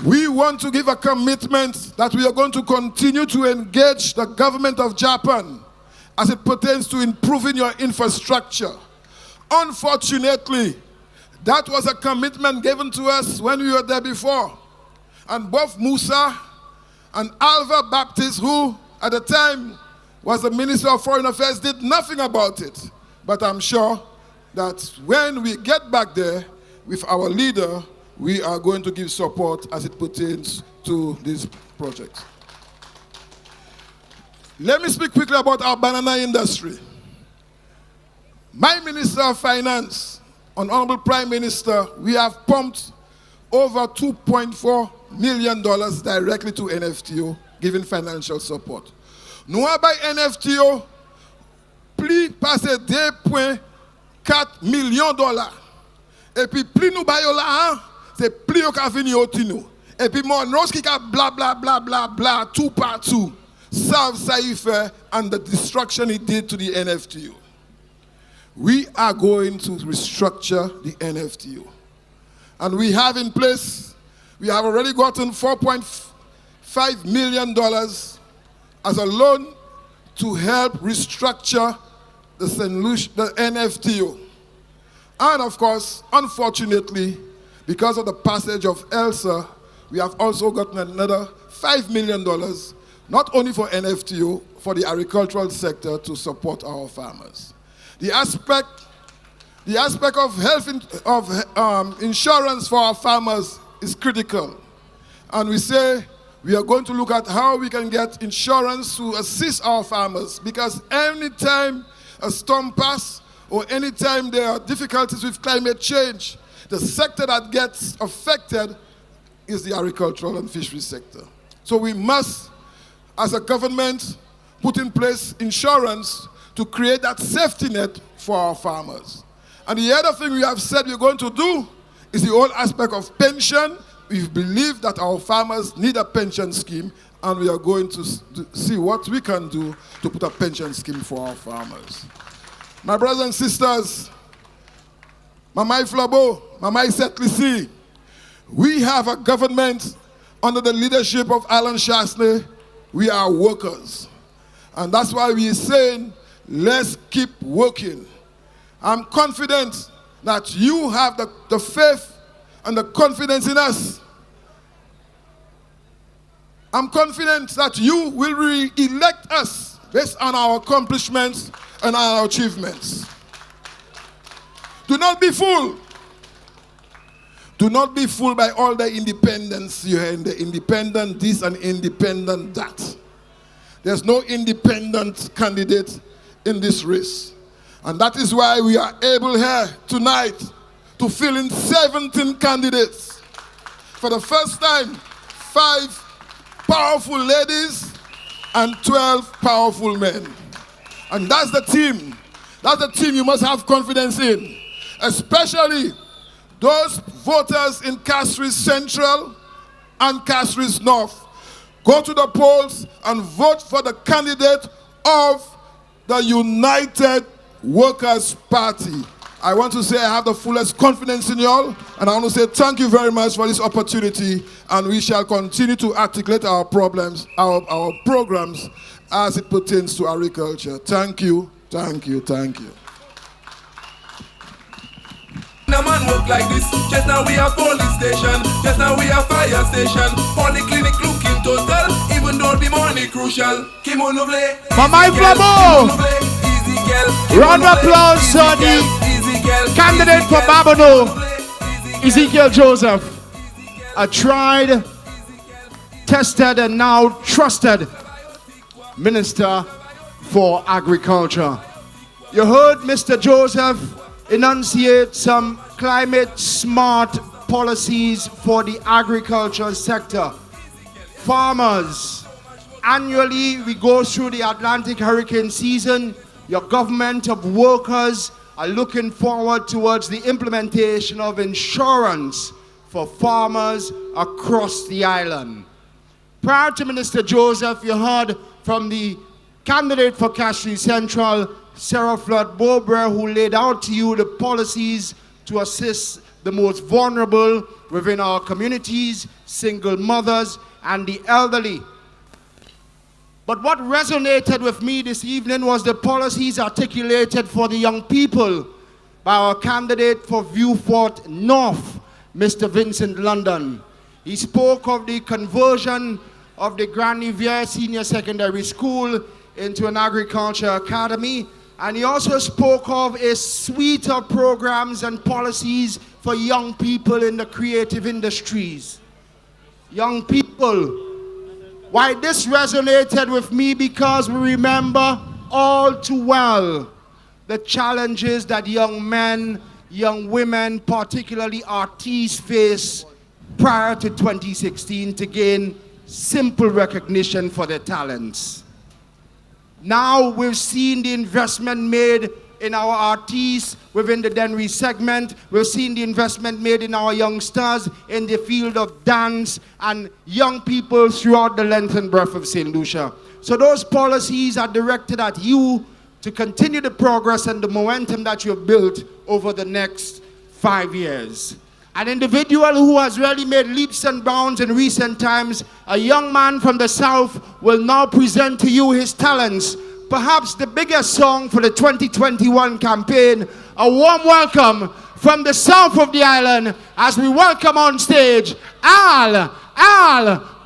Speaker 4: We want to give a commitment that we are going to continue to engage the government of Japan as it pertains to improving your infrastructure. Unfortunately, that was a commitment given to us when we were there before. And both Musa and Alva Baptist, who at the time was the Minister of Foreign Affairs, did nothing about it. But I'm sure that when we get back there with our leader, we are going to give support as it pertains to this project. Let me speak quickly about our banana industry. My Minister of Finance, Honorable Prime Minister, we have pumped over $2.4 million directly to NFTO, giving financial support. Nous avons NFTO plus passé $2.4 millions. Et puis plus nous baillons là, c'est plus au ka venir au nous. Et puis mon nos qui ka bla bla bla bla bla tout partout. Savent ça y fait and the destruction it did to the NFTO. We are going to restructure the NFTO. And we have in place, we have already gotten $4.5 million as a loan to help restructure the NFTO. And of course, unfortunately, because of the passage of ELSA, we have also gotten another $5 million, not only for NFTO, for the agricultural sector to support our farmers. The aspect of insurance for our farmers is critical. And we say we are going to look at how we can get insurance to assist our farmers, because anytime a storm passes or anytime there are difficulties with climate change, the sector that gets affected is the agricultural and fishery sector. So we must, as a government, put in place insurance to create that safety net for our farmers. And the other thing we have said we're going to do is the whole aspect of pension. We believe that our farmers need a pension scheme, and we are going to see what we can do to put a pension scheme for our farmers. My brothers and sisters, Mamai Flabo, Mamai Setlisi, we have a government under the leadership of Alan Shasney. We are workers. And that's why we are saying, let's keep working. I'm confident that you have the faith and the confidence in us. I'm confident that you will re-elect us based on our accomplishments and our achievements. Do not be fooled. Do not be fooled by all the independents you hear, the independent this and independent that. There's no independent candidate in this race. And that is why we are able here tonight to fill in 17 candidates. For the first time, 5 powerful ladies and 12 powerful men. And that's the team. That's the team you must have confidence in. Especially those voters in Castries Central and Castries North, go to the polls and vote for the candidate of the United Workers' Party. I want to say I have the fullest confidence in y'all, and I want to say thank you very much for this opportunity, and we shall continue to articulate our problems, our programs as it pertains to agriculture. Thank you, thank you, thank you.
Speaker 9: No man work like this. Just now we have police station. Just now we have fire station. Polyclinic looking total. Even though the money crucial. Kimono play.
Speaker 2: Mama Flamo. Round of applause for the candidate for Babano, Ezekiel Joseph. A tried, tested, and now trusted Minister for Agriculture. You heard Mr. Joseph enunciate some climate smart policies for the agriculture sector. Farmers, annually we go through the Atlantic hurricane season. Your government of workers are looking forward towards the implementation of insurance for farmers across the island. Prior to Minister Joseph, you heard from the candidate for Castries Central, Sarah Flood Bobrer, who laid out to you the policies to assist the most vulnerable within our communities, single mothers, and the elderly. But what resonated with me this evening was the policies articulated for the young people by our candidate for Viewfort North, Mr. Vincent London. He spoke of the conversion of the Grand Riviere Senior Secondary School into an agriculture academy, and he also spoke of a suite of programs and policies for young people in the creative industries. Young people, why this resonated with me, because we remember all too well the challenges that young men, young women, particularly artists, face prior to 2016 to gain simple recognition for their talents. Now we've seen the investment made in our artists within the Dennery segment. We've seen the investment made in our youngsters in the field of dance and young people throughout the length and breadth of St. Lucia. So those policies are directed at you to continue the progress and the momentum that you've built over the next 5 years. An individual who has really made leaps and bounds in recent times, a young man from the South, will now present to you his talents. Perhaps the biggest song for the 2021 campaign. A warm welcome from the south of the island as we welcome on stage Al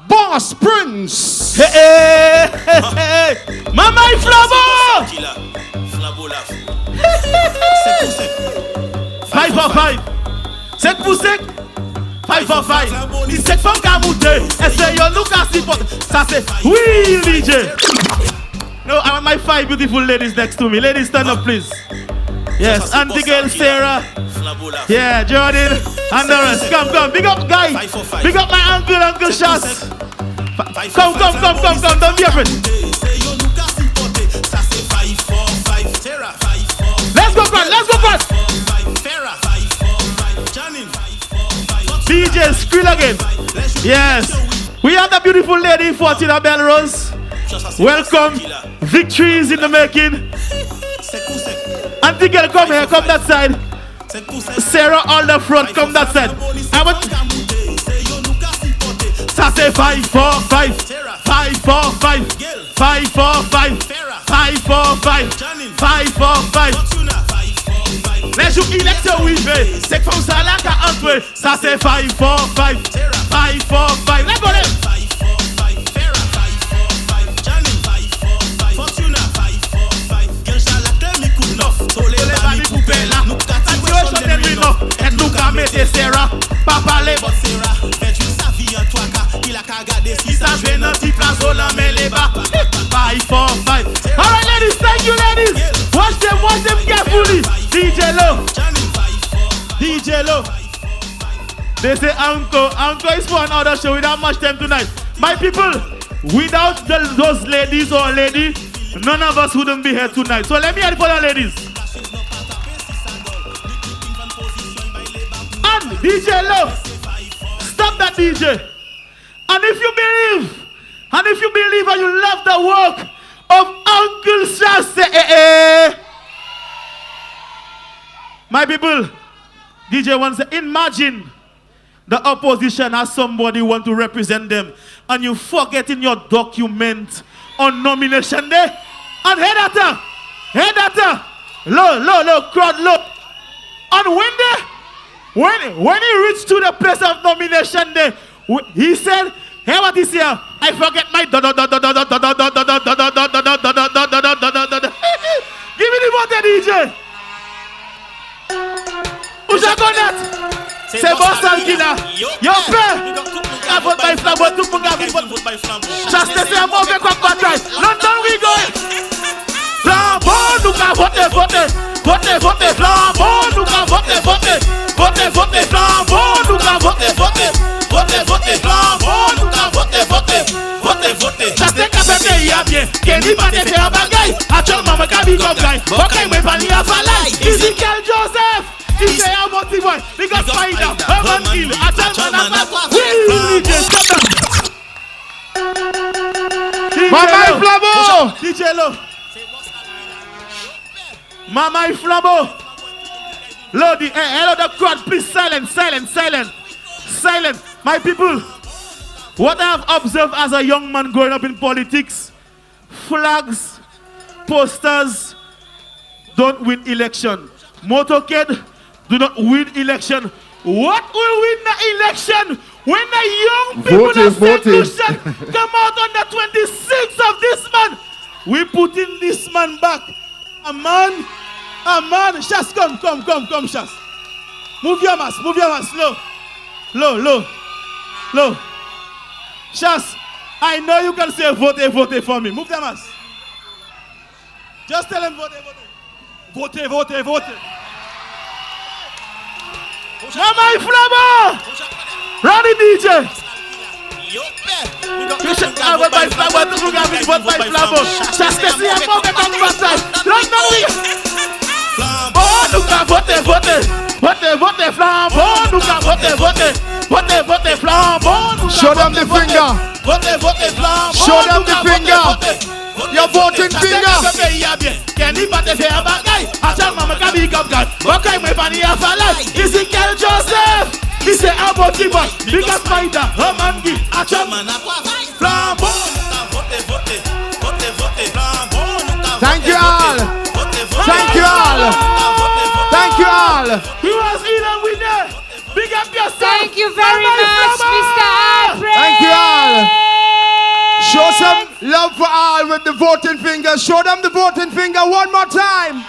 Speaker 2: Boss Prince.
Speaker 10: Hey, hey, hey, hey. Mama Flamo! 5 for 5. 7 pour 5, 5 for 5. 17 femmes qui a monté. Essayons-nous qu'à s'y porter. Ça c'est oui, DJ. No, I want my 5 beautiful ladies next to me. Ladies, stand up, please. Yes, Auntie Girl, Sarah. Yeah, Jordan, and the rest. Come. Big up, guy. Big up my Uncle Shas. Come. Don't be afraid. Let's go, Brad. DJ Skrill again. Yes. We have the beautiful lady, Fortina Belrose. Welcome. Victories in the making. Auntie Girl, come here, come that side. Sarah on the front, come that side. I want. Ça c'est 5 for 5. 5 for 5. 5 for 5. 5 for 5. 5 for 5. Les jours électeurs, oui, mais c'est comme ça là qu'à entrer. Ça c'est 5 for 5. 5 for 5. Let's go there. Sarah, papa les boss Sarah, fait une sa vie en toi car il a qu'à garder si ça joue dans petit place au la mais les bas. 5 for 5. All right, ladies, thank you, ladies. Watch them carefully. DJ Low. They say Uncle is for another show. We don't much time tonight. My people, without those ladies or lady, none of us wouldn't be here tonight. So let me hear it for the ladies. And DJ Love, stop that DJ. And if you believe and you love the work of Uncle Shasta, my people, DJ wants to imagine the opposition as somebody want to represent them, and you forget in your document on nomination day. And head at her, low, crowd, low. And when he reached to the place of nomination day, he said, hey, what is here? I forget my Give me the water, DJ. Who's a gunnet? C'est bon, Salkina. Yo, père. I vote by flambeau. Tout le monde a vote by flambeau. Chaste, c'est un mauvais coq bataille. London, we going. Flambeau, nous avons voté. Votez, flambeau, nous avons voté. Votez, flambeau, nous avons voté. Votez, flambeau, nous avons voté. Chaste, café, pays a bien. Kenny, pas de faire bagaille. Actuellement, je suis comme gagne. Ok, je vais pas lire à Falaï. Ezekiel Joseph. Il fait un motif, because Spider, Herman Hill,
Speaker 2: Mama Flabo!
Speaker 10: DJ Lo. Mama Flabo. Lodi, hello the crowd, please silent. My people, what I have observed as a young man growing up in politics, flags, posters don't win election. Motorcade do not win election. What will win the election? When the young people of St. Lucian come out on the 26th of this month, we put in this man back. A man, Shas, come, Shas. Move your mask, low. Shas, I know you can say vote for me. Move the mask. Just tell him vote. Vote. Mama Flabo! Ready, DJ! You should have vote by Flabo. Vote by Flabo. Just to see a moment on one side. Right now we... Oh, nous avons voté. Vote, Flambo. Nous avons voté, Flambo.
Speaker 2: Show them the finger.
Speaker 10: Vote, Flambo.
Speaker 2: Show them the finger. Your voting finger.
Speaker 10: Kenny pas te faire bagaille. Actuellement, je suis comme gars. Ok, je vais pas lire à Falaï. Ezekiel Joseph. Il s'est abouti, because Spider, Herman Hill, actuellement, Flambo.
Speaker 2: Thank you all.
Speaker 10: We was in and we there. Big up yourself.
Speaker 5: Thank you very much, Mr. Alfred.
Speaker 2: Thank you all. Show some love for all with the voting finger. Show them the voting finger one more time.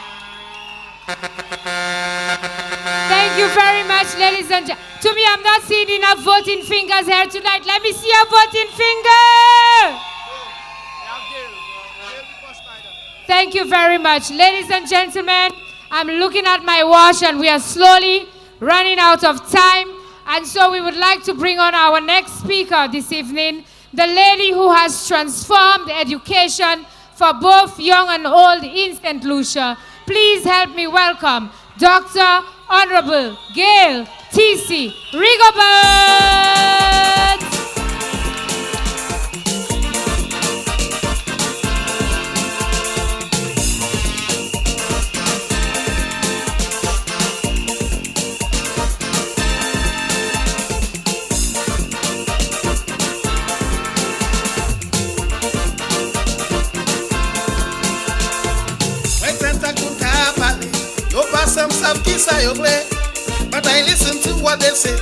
Speaker 5: Thank you very much, ladies and gentlemen. To me, I'm not seeing enough voting fingers here tonight. Let me see a voting finger. Thank you very much. Ladies and gentlemen, I'm looking at my watch and we are slowly running out of time. And so we would like to bring on our next speaker this evening, the lady who has transformed education for both young and old in St. Lucia. Please help me welcome Dr. Honorable Gail T.C. Rigobert.
Speaker 11: But I listen to what they say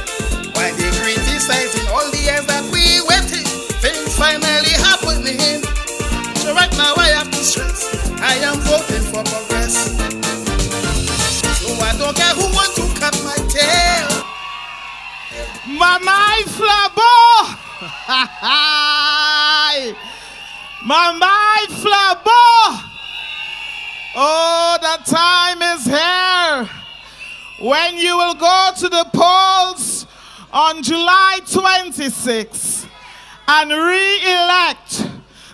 Speaker 11: while they criticizing all the years that we waited. Things finally happening. So right now I have to stress, I am voting for progress. So I don't care who wants to cut my tail.
Speaker 10: Mama Flabo! Mama Flabo! Oh, the time is here when you will go to the polls on July 26th and re-elect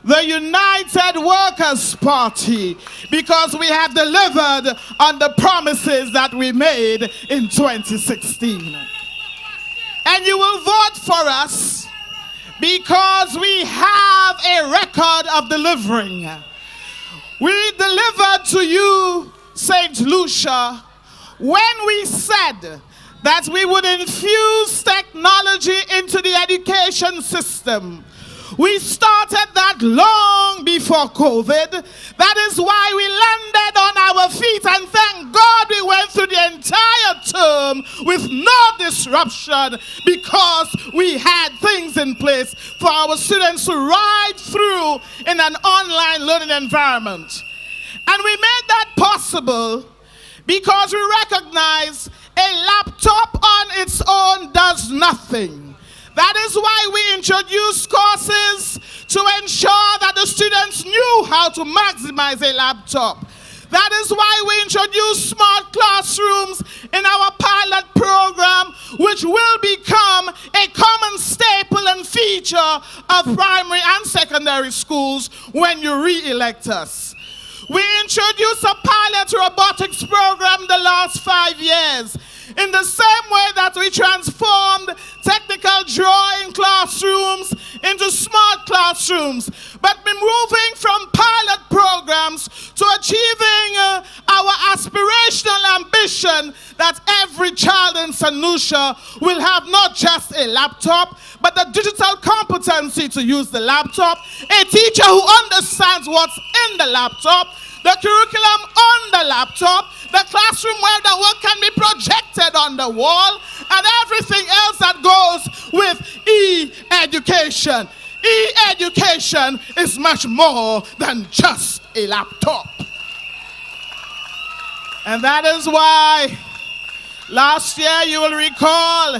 Speaker 10: the United Workers' Party, because we have delivered on the promises that we made in 2016.
Speaker 12: And you will vote for us because we have a record of delivering. We delivered to you, St. Lucia, when we said that we would infuse technology into the education system. We started that long before COVID. That is why we landed on our feet, and thank God we went through the entire term with no disruption because we had things in place for our students to ride through in an online learning environment. And we made that possible because we recognize a laptop on its own does nothing. That is why we introduced courses to ensure that the students knew how to maximize a laptop. That is why we introduced smart classrooms in our pilot program, which will become a common staple and feature of primary and secondary schools when you re-elect us. We introduced a pilot robotics program the last 5 years. In the same way that we transformed technical drawing classrooms into smart classrooms, but we're moving from pilot programs to achieving our aspirational ambition that every child in St. Lucia will have not just a laptop, but the digital competency to use the laptop, a teacher who understands what's in the laptop, the curriculum on the laptop, the classroom where the work can be projected on the wall, and everything else that goes with e-education. E-education is much more than just a laptop. And that is why last year, you will recall,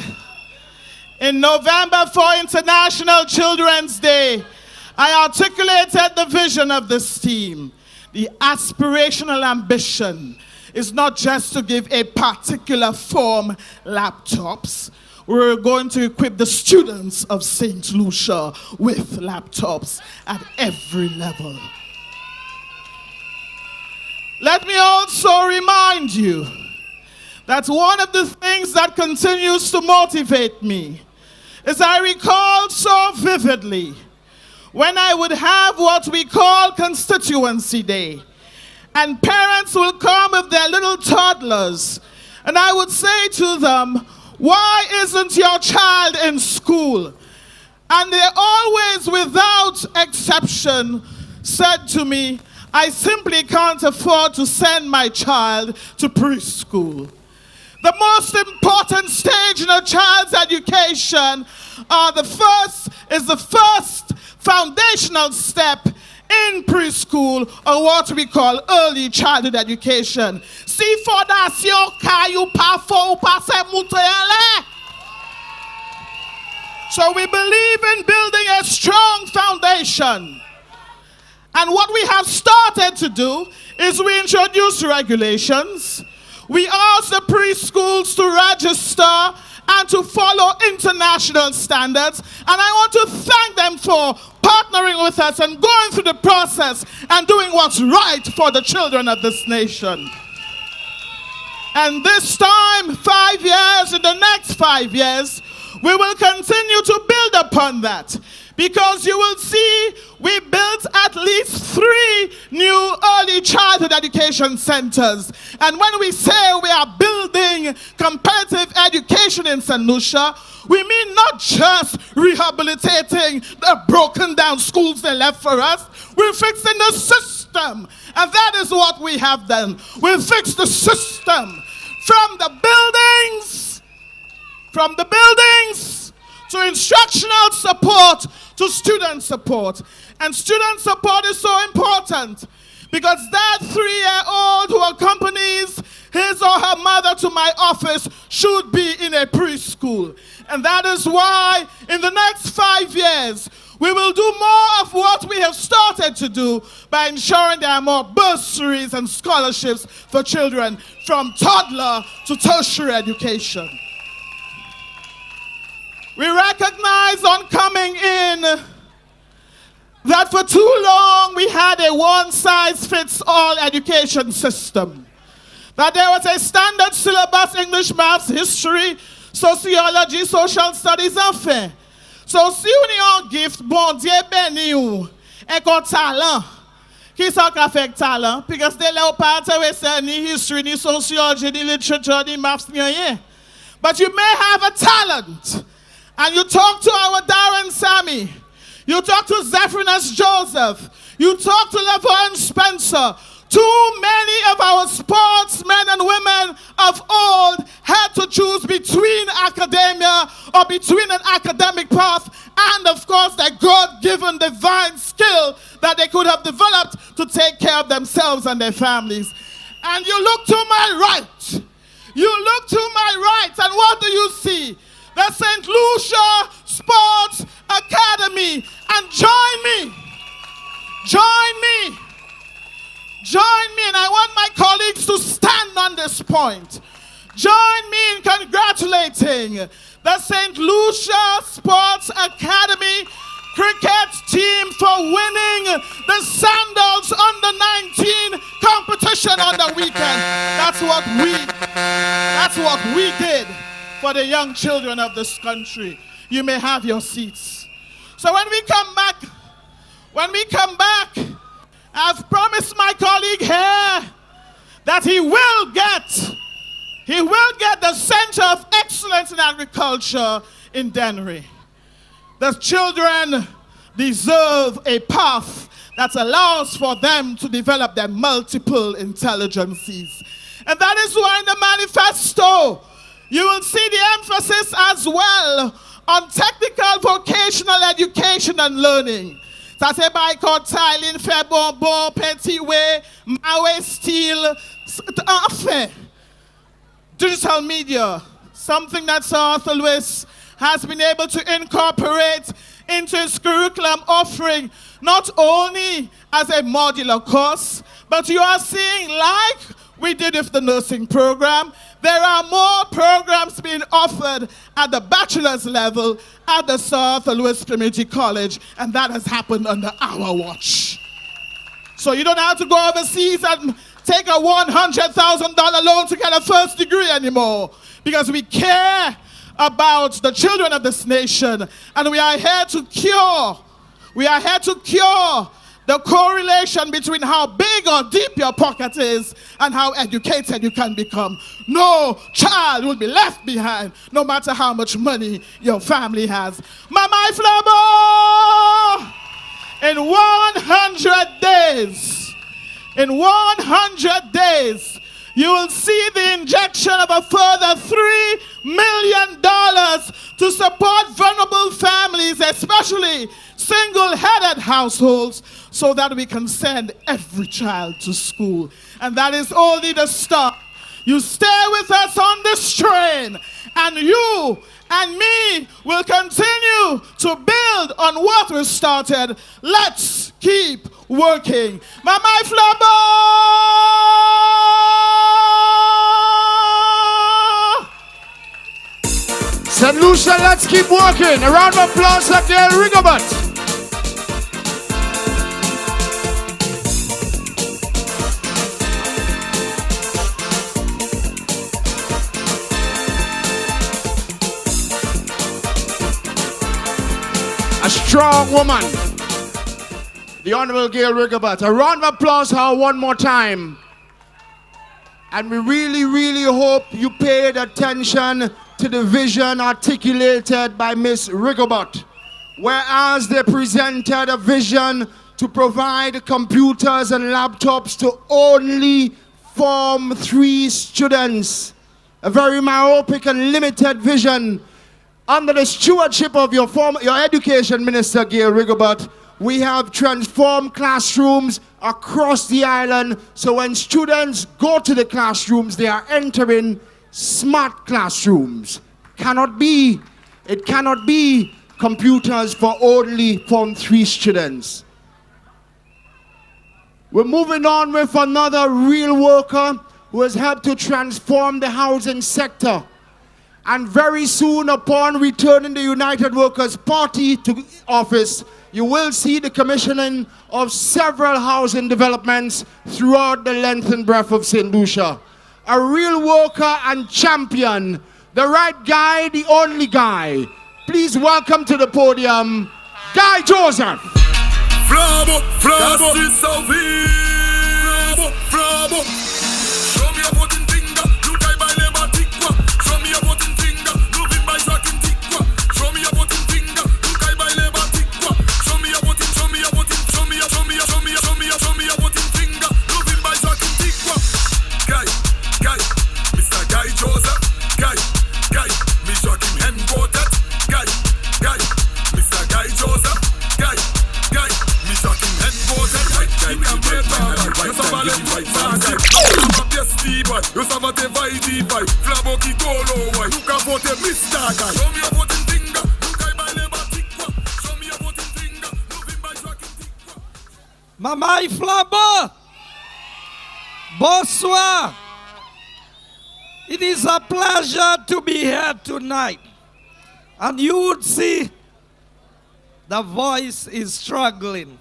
Speaker 12: in November for International Children's Day, I articulated the vision of this team. The aspirational ambition is not just to give a particular form laptops. We're going to equip the students of St. Lucia with laptops at every level. Let me also remind you that one of the things that continues to motivate me is I recall so vividly when I would have what we call constituency day, and parents will come with their little toddlers, and I would say to them, why isn't your child in school? And they always, without exception, said to me, I simply can't afford to send my child to preschool. The most important stage in a child's education is the first foundational step in preschool, or what we call early childhood education. So we believe in building a strong foundation. And what we have started to do is we introduce regulations. We ask the preschools to register and to follow international standards. And I want to thank them for partnering with us and going through the process and doing what's right for the children of this nation. And this time, 5 years, in the next 5 years, we will continue to build upon that. Because you will see we built at least 3 new early childhood education centers. And when we say we are building competitive education in St. Lucia, we mean not just rehabilitating the broken down schools they left for us. We're fixing the system. And that is what we have done. We'll fix the system from the buildings to instructional support to student support. And student support is so important because that 3-year-old who accompanies his or her mother to my office should be in a preschool. And that is why in the next 5 years, we will do more of what we have started to do by ensuring there are more bursaries and scholarships for children from toddler to tertiary education. We recognize on coming in that for too long we had a one-size-fits-all education system. That there was a standard syllabus, English, maths, history, sociology, social studies en fait. So si on est un gift, bon Dieu béni ou, et qu'on talent, qui ça qui fait talent? Parce que là, on pas intéressé ni history, ni sociology, ni literature, ni maths, ni rien. But you may have a talent. And you talk to our Darren Sammy. You talk to Zephyrus Joseph. You talk to LeVoy and Spencer. Too many of our sportsmen and women of old had to choose between academia or between an academic path and, of course, their God-given divine skill that they could have developed to take care of themselves and their families. And you look to my right. You look to my right, and what do you see? The St. Lucia Sports Academy. And join me. Join me. Join me, and I want my colleagues to stand on this point. Join me in congratulating the St. Lucia Sports Academy cricket team for winning the Sandals Under-19 competition on the weekend. That's what we did for the young children of this country. You may have your seats. So when we come back, I've promised my colleague here that he will get the Center of Excellence in Agriculture in Dennery. The children deserve a path that allows for them to develop their multiple intelligences. And that is why in the manifesto, you will see the emphasis as well on technical vocational education and learning. Ça c'est by called tiling, fait bonbon, petit way, mawe steel, enfin. Digital media, something that Sir Arthur Lewis has been able to incorporate into his curriculum offering, not only as a modular course, but you are seeing, like we did with the nursing program, there are more programs being offered at the bachelor's level at the Sir Arthur Lewis Community College, and that has happened under our watch. So you don't have to go overseas and take a $100,000 loan to get a first degree anymore, because we care about the children of this nation, and we are here to cure the correlation between how big or deep your pocket is and how educated you can become. No child will be left behind, no matter how much money your family has. Mama Flabo! In 100 days, you will see the injection of a further $3 million to support vulnerable families, especially single-headed households, so that we can send every child to school. And that is only the start. You stay with us on this train, and you and me will continue to build on what we started. Let's keep working. Mama Flabo!
Speaker 2: St. Lucia, let's keep working. A round of applause at Gail Rigobert. A strong woman, the Honorable Gail Rigobert. A round of applause her one more time. And we really, really hope you paid attention to the vision articulated by Miss Rigobert. Whereas they presented a vision to provide computers and laptops to only Form 3 students. A very myopic and limited vision. Under the stewardship of your Education Minister, Gail Rigobert, we have transformed classrooms across the island, so when students go to the classrooms, they are entering smart classrooms. It cannot be computers for only Form 3 students. We're moving on with another real worker who has helped to transform the housing sector. And very soon, upon returning the United Workers' Party to office, you will see the commissioning of several housing developments throughout the length and breadth of St. Lucia. A real worker and champion, the right guy, the only guy. Please welcome to the podium, Guy Joseph.
Speaker 4: Flabo, Flabo, Flabo. Show me a voting finger, you die by labor tikwa. Show me a voting finger, moving by tracking tikwa. Show me a voting finger, you die by labor tikwa. Show me a voting, show me a voting, show me a voting finger, moving by tracking tikwa. Guy, Mr. Guy Joseph, Guy, me shocking hand quartet. Guy, Mr. Guy Joseph, Guy, me shocking hand quartet. Guy, you savale you savate vai, Flabo ki golo wai. You can vote Mr. Guy. Show me a voting finger, you guy by labor tikwa. Show me a voting finger, moving by tracking tikwa.
Speaker 13: Mamai Flabo, bonsoir. It is a pleasure to be here tonight. And you would see the voice is struggling.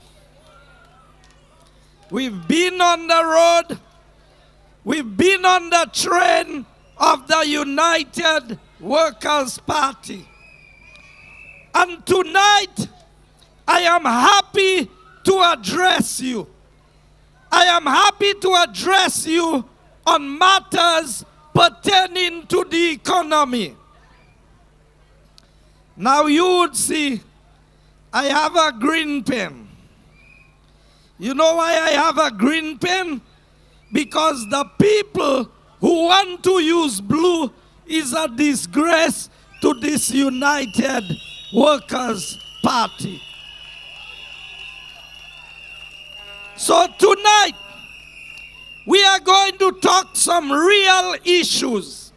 Speaker 13: We've been on the road. We've been on the train of the United Workers' Party. And tonight, I am happy to address you. I am happy to address you on matters pertaining to the economy. Now you would see, I have a green pen. You know why I have a green pen? Because the people who want to use blue is a disgrace to this United Workers' Party. So tonight, we are going to talk some real issues.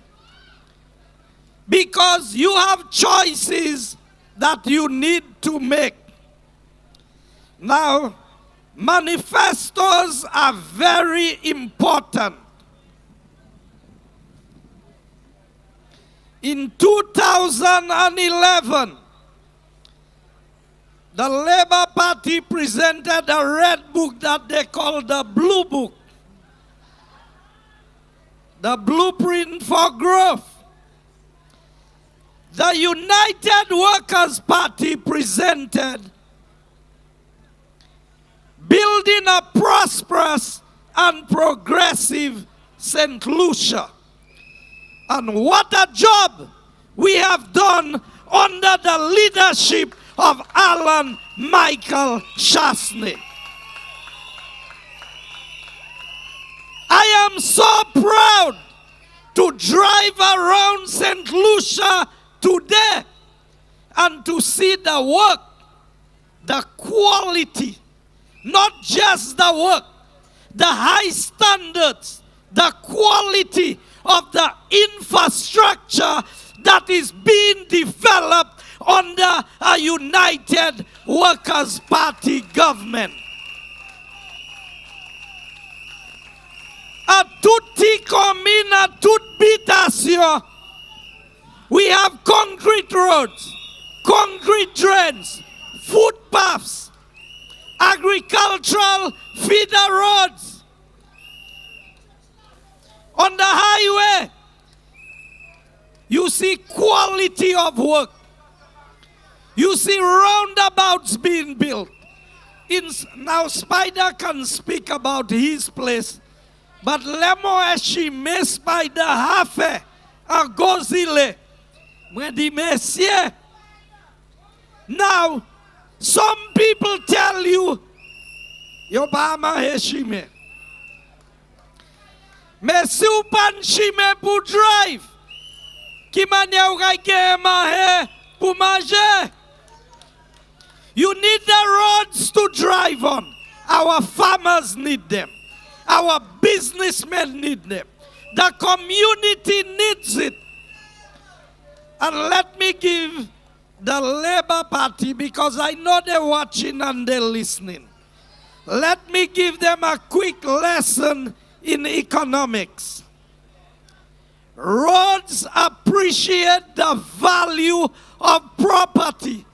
Speaker 13: Because you have choices that you need to make. Now, manifestos are very important. In 2011, the Labour Party presented a red book that they call the Blue Book. The Blueprint for Growth. The United Workers' Party presented building a prosperous and progressive St. Lucia. And what a job we have done under the leadership of Alan Michael Chasney. I am so proud to drive around St. Lucia today and to see the work, the quality, not just the work, the high standards, the quality of the infrastructure that is being developed under a United Workers' Party government. A tutti comina tut bitasio. We have concrete roads, concrete drains, footpaths, agricultural feeder roads. On the highway, you see quality of work. You see roundabouts being built. Now Spider can speak about his place, but Lemo Eshi me Spider Hafe a Gozile. Now, some people tell you, Yobama Heshime. Mesi upan shime pu drive. Kimanya ugaike mahe pu maje. You need the roads to drive on. Our farmers need them. Our businessmen need them. The community needs it. And let me give the Labour Party, because I know they're watching and they're listening. Let me give them a quick lesson in economics. Roads appreciate the value of property.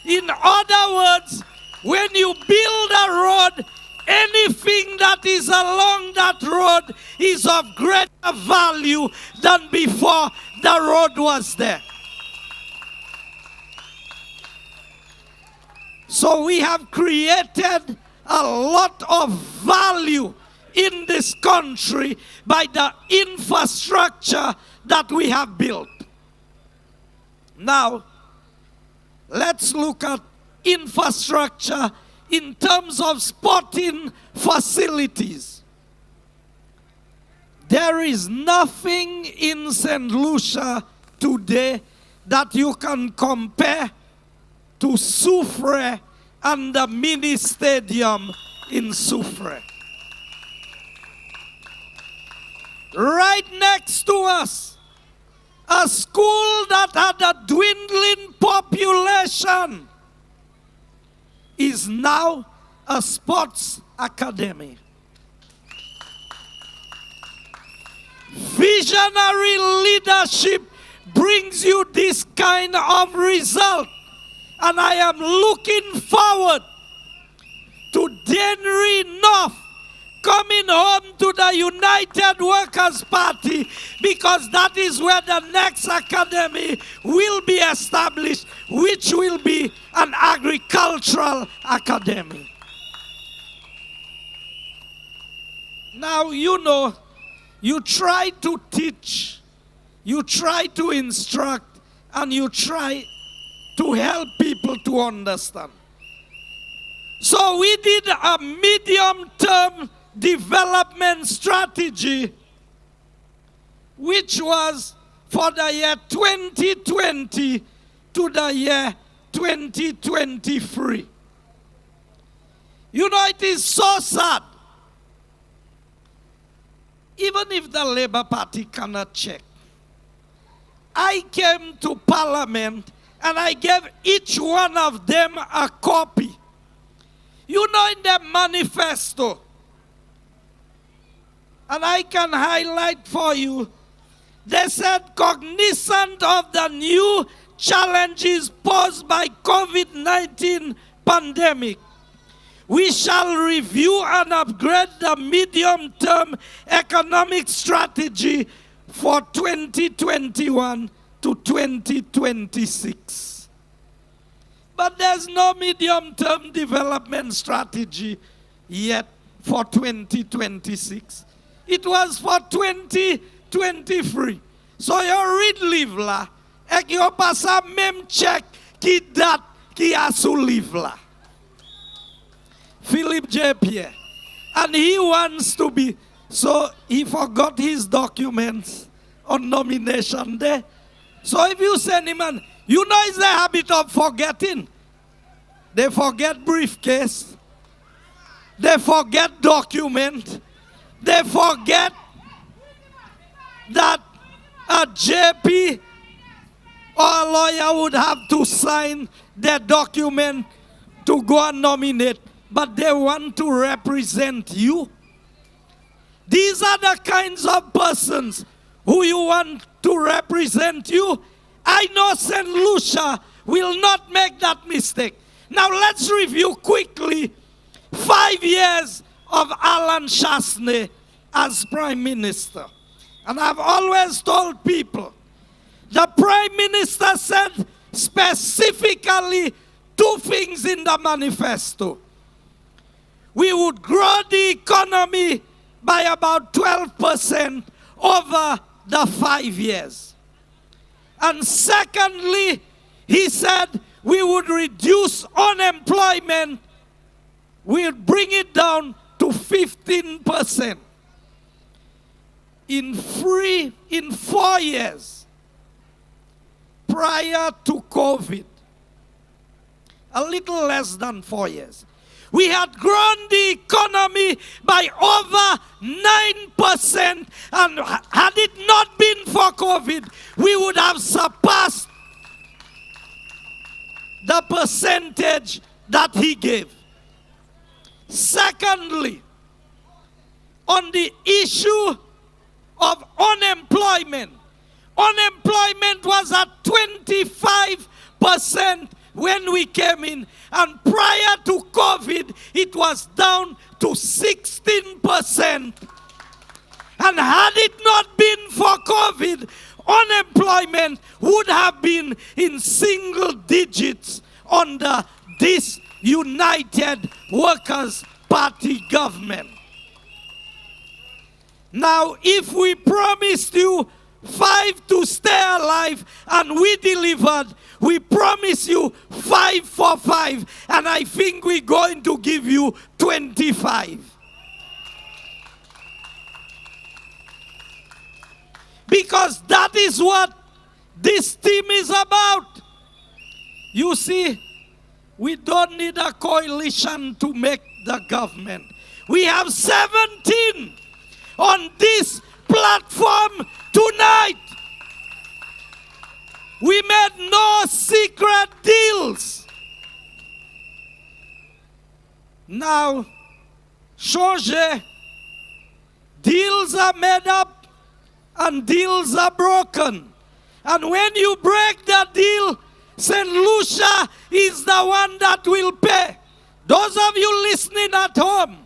Speaker 13: In other words, when you build a road, anything that is along that road is of greater value than before the road was there. So we have created a lot of value in this country by the infrastructure that we have built. Now, let's look at infrastructure in terms of sporting facilities. There is nothing in St. Lucia today that you can compare to Soufrière and the mini stadium in Soufrière. Right next to us, a school that had a dwindling population is now a sports academy. Visionary leadership brings you this kind of result. And I am looking forward to Denry North coming home to the United Workers' Party, because that is where the next academy will be established, which will be an agricultural academy. Now, you know, you try to teach, you try to instruct, and you try to help people to understand. So we did a medium-term development strategy, which was for the year 2020 to the year 2023. You know, it is so sad. Even if the Labour Party cannot check, I came to Parliament and I gave each one of them a copy. You know, in their manifesto, and I can highlight for you, they said, cognizant of the new challenges posed by COVID-19 pandemic, we shall review and upgrade the medium-term economic strategy for 2021 to 2026. But there's no medium-term development strategy yet for 2026. It was for 2023. So you read livre, et you pass a même check qui date qui a sous livre. Philip J. Pierre. And he wants to be, so he forgot his documents on nomination day. So if you send him, and you know it's the habit of forgetting. They forget briefcase. They forget document. They forget that a JP or a lawyer would have to sign their document to go and nominate. But they want to represent you. These are the kinds of persons who you want to represent you. I know St. Lucia will not make that mistake. Now let's review quickly 5 years of Alan Chasney as Prime Minister. And I've always told people, the Prime Minister said specifically 2 things in the manifesto. We would grow the economy by about 12% over the 5 years. And secondly, he said we would reduce unemployment. We'd bring it down to 15%. In 4 years prior to COVID, a little less than 4 years, we had grown the economy by over 9%, and had it not been for COVID, we would have surpassed the percentage that he gave. Secondly, on the issue of unemployment, unemployment was at 25% when we came in, and prior to COVID, it was down to 16%. And had it not been for COVID, unemployment unemployment would have been in single digits under this United Workers' Party government. Now, if we promised you 5 to stay alive and we delivered, we promise you 5 for 5, and I think we're going to give you 25. Because that is what this team is about. You see, we don't need a coalition to make the government. We have 17 on this platform tonight. We made no secret deals. Now, changer, deals are made up and deals are broken. And when you break the deal, St. Lucia is the one that will pay. Those of you listening at home,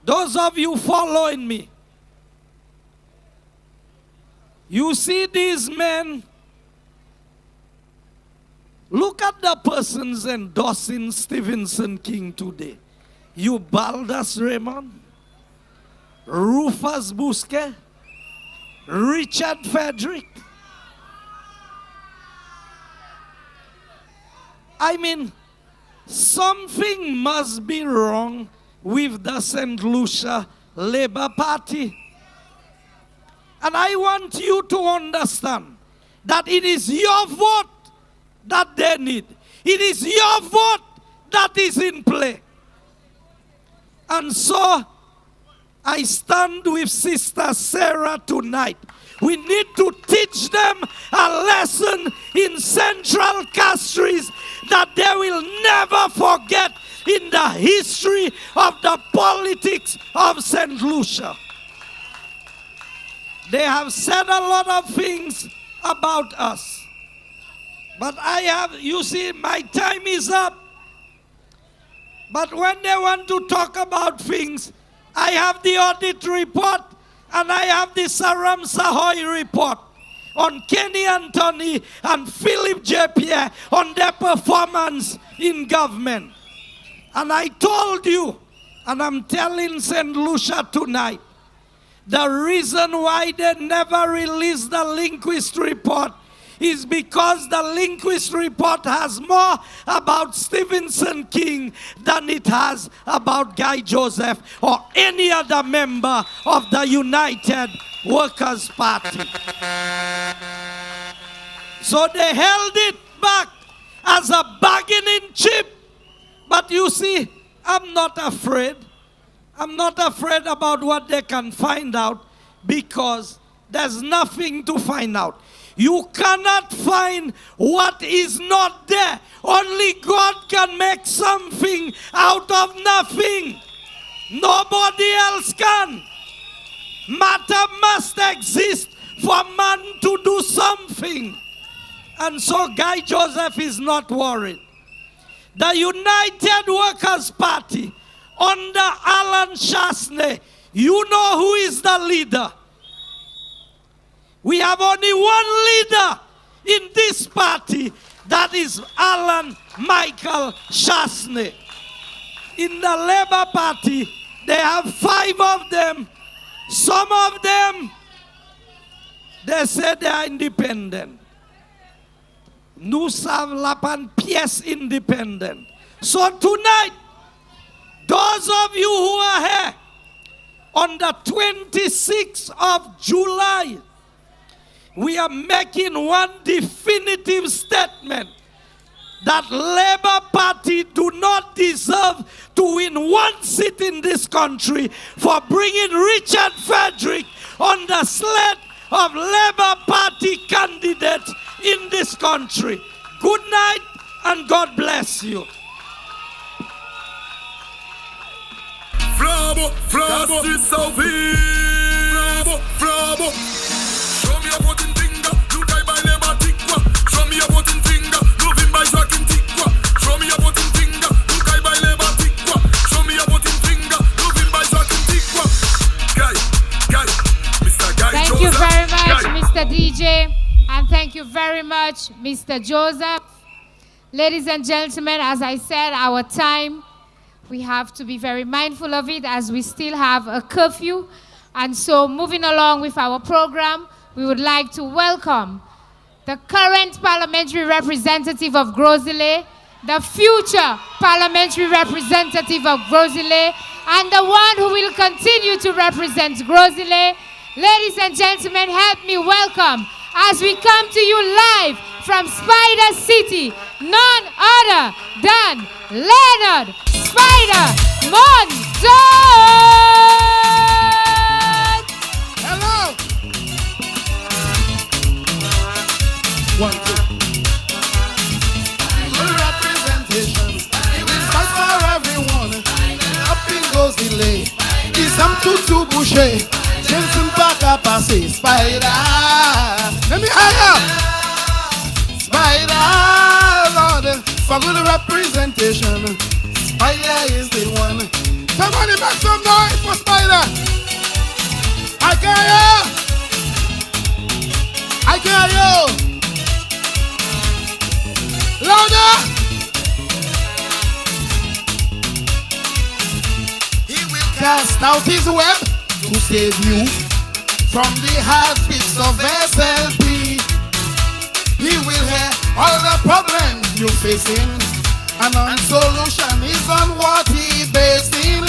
Speaker 13: those of you following me, you see these men. Look at the persons endorsing Stevenson King today. You Baldas Raymond, Rufus Busquet, Richard Frederick. I mean, something must be wrong with the St. Lucia Labour Party. And I want you to understand that it is your vote that they need. It is your vote that is in play. And so, I stand with Sister Sarah tonight. We need to teach them a lesson in Central Castries that they will never forget in the history of the politics of St. Lucia. They have said a lot of things about us. But you see, my time is up. But when they want to talk about things, I have the audit report and I have the Saram Sahoy report on Kenny Anthony and Philip J. Pierre on their performance in government. And I told you, and I'm telling St. Lucia tonight, the reason why they never released the Linguist report is because the Linguist report has more about Stevenson King than it has about Guy Joseph or any other member of the United Workers' Party. So they held it back as a bargaining chip. But you see, I'm not afraid. I'm not afraid about what they can find out because there's nothing to find out. You cannot find what is not there. Only God can make something out of nothing. Nobody else can. Matter must exist for man to do something. And so Guy Joseph is not worried. The United Workers' Party under Alan Chasney, you know who is the leader. We have only one leader in this party, that is Alan Michael Chasney. In the Labour Party, they have 5 of them. Some of them, they say they are independent. Nous savons la pan pièce independent. So tonight, those of you who are here, on the 26th of July, we are making one definitive statement that Labour Party do not deserve to win one seat in this country for bringing Richard Frederick on the slate of Labour Party candidates in this country. Good night and God bless you.
Speaker 4: Flabo, Flabo, Flabo, Flabo. Show me a voting finger, you die by Labour Tikwa. Show me a voting finger, moving by Jacques Tikwa. Show me a voting finger, you die by Labour Tikwa. Show me a voting finger, moving by Jacques Tikwa. Guy, Mr. Guy.
Speaker 5: Thank you very much, Mr. DJ. And thank you very much, Mr. Joseph. Ladies and gentlemen, as I said, our time, we have to be very mindful of it as we still have a curfew. And so moving along with our program, we would like to welcome the current parliamentary representative of Grosile, the future parliamentary representative of Grosile, and the one who will continue to represent Grosile. Ladies and gentlemen, help me welcome, as we come to you live from Spider City, none other than Leonard Spider Monson!
Speaker 11: Hello! 1, 2. Good representation. It's fight for everyone. Up in goes the lay. It's some tutu boucher. Jensen back up, I say, Spider. Let me hire. Spider, Lord, for good representation. Spider is the one. Somebody make some noise for Spider. I can hear you. I can hear you. Louder! He will cast out his web to save you from the heartbeats of SLP. He will hear all the problems you're facing, and on solution is on what he basing.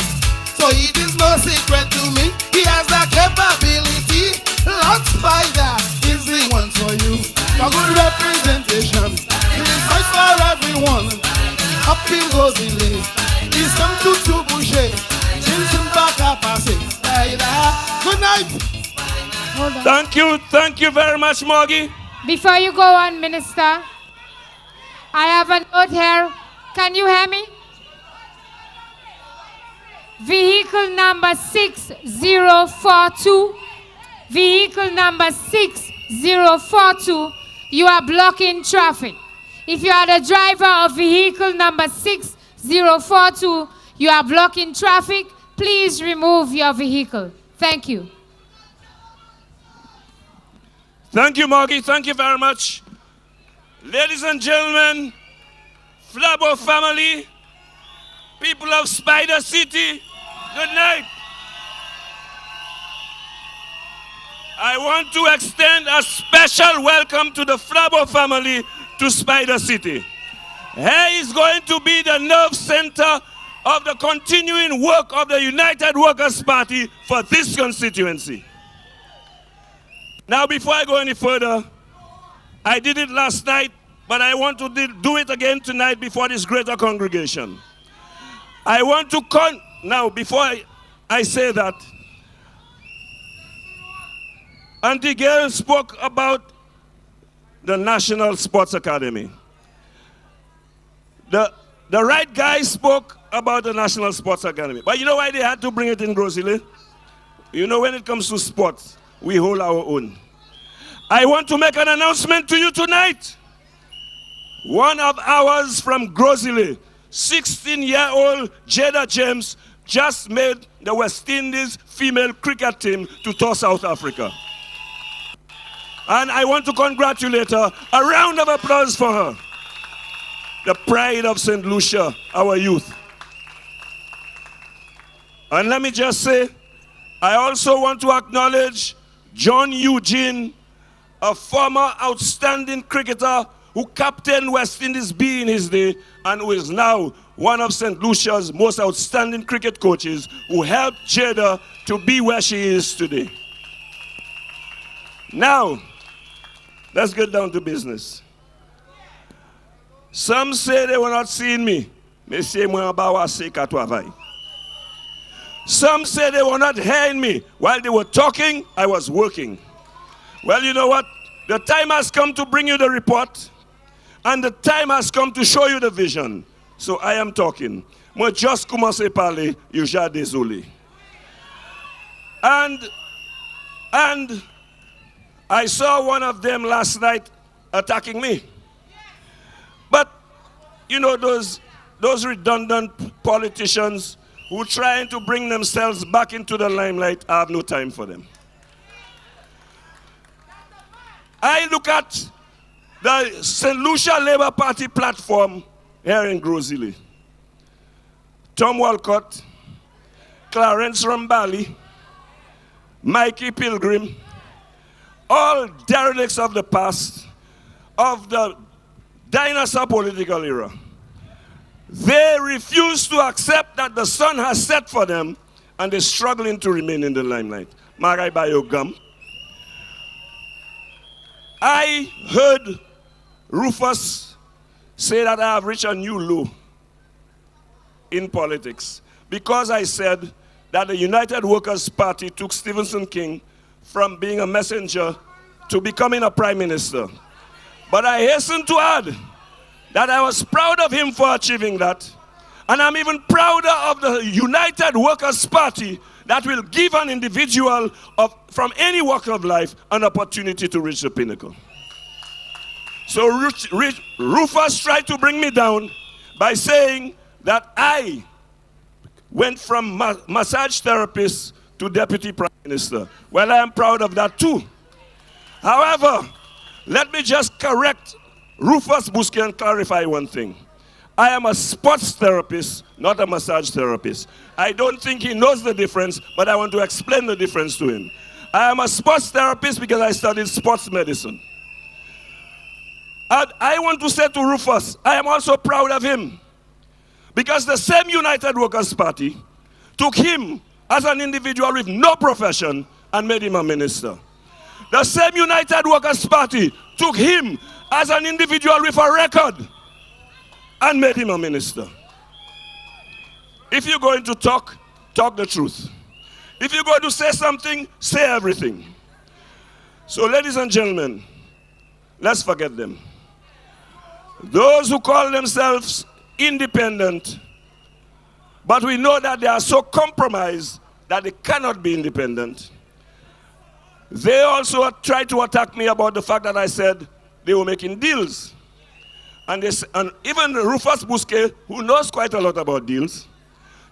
Speaker 11: So it is no secret to me, he has the capability. Lord Spider is the one for you. For good representation, he will fight for everyone. Up in goes the lay. He's come to boucher. Jensen back up, I say, Spider. Good night.
Speaker 5: Hold on.
Speaker 13: Thank you very much, Morgie.
Speaker 5: Before you go on, Minister, I have a note here. Can you hear me? Vehicle number 6042. Vehicle number 6042. You are blocking traffic. If you are the driver of vehicle number 6042, you are blocking traffic. Please remove your vehicle. Thank you.
Speaker 13: Thank you, Morgie. Thank you very much. Ladies and gentlemen, Flabo family, people of Spider City, good night. I want to extend a special welcome to the Flabo family to Spider City. Here is going to be the nerve center of the continuing work of the United Workers' Party for this constituency. Now, before I go any further, I did it last night, but I want to do it again tonight before this greater congregation. I want to now, before I say that, Auntie Gail spoke about the National Sports Academy. The right guy spoke about the National Sports Academy. But you know why they had to bring it in Grosile? You know, when it comes to sports, we hold our own. I want to make an announcement to you tonight. One of ours from Grosile, 16-year-old Jada James, just made the West Indies female cricket team to tour South Africa. And I want to congratulate her. A round of applause for her. The pride of St. Lucia, our youth. And let me just say, I also want to acknowledge John Eugene, a former outstanding cricketer who captained West Indies B in his day and who is now one of St. Lucia's most outstanding cricket coaches, who helped Jada to be where she is today. Now, let's get down to business. Some say they were not seeing me. Some say they were not hearing me. While they were talking, I was working. Well, you know what? The time has come to bring you the report, and the time has come to show you the vision. So I am talking. Moi just commencé à parler, je suis désolé. And I saw one of them last night attacking me. But, you know, those redundant politicians who are trying to bring themselves back into the limelight, I have no time for them.
Speaker 14: I look at the St. Lucia Labour Party platform here in Grozili. Tom Walcott, Clarence Rambali, Mikey Pilgrim, all derelicts of the past, of the dinosaur political era. They refuse to accept that the sun has set for them, and they're struggling to remain in the limelight. Marai Bayogam. I heard Rufus say that I have reached a new low in politics because I said that the United Workers' Party took Stephenson King from being a messenger to becoming a prime minister. But I hasten to add that I was proud of him for achieving that. And I'm even prouder of the United Workers' Party that will give an individual from any walk of life an opportunity to reach the pinnacle. So Rufus tried to bring me down by saying that I went from massage therapist to deputy prime minister. Well, I am proud of that too. However, let me just correct Rufus Busquet and clarify one thing. I am a sports therapist, not a massage therapist. I don't think he knows the difference, but I want to explain the difference to him. I am a sports therapist because I studied sports medicine. And I want to say to Rufus, I am also proud of him because the same United Workers' Party took him as an individual with no profession and made him a minister. The same United Workers' Party took him as an individual with a record and made him a minister. If you're going to talk, talk the truth. If you're going to say something, say everything. So ladies and gentlemen, let's forget them. Those who call themselves independent, but we know that they are so compromised that they cannot be independent. They also tried to attack me about the fact that I said they were making deals. And even Rufus Busquet, who knows quite a lot about deals,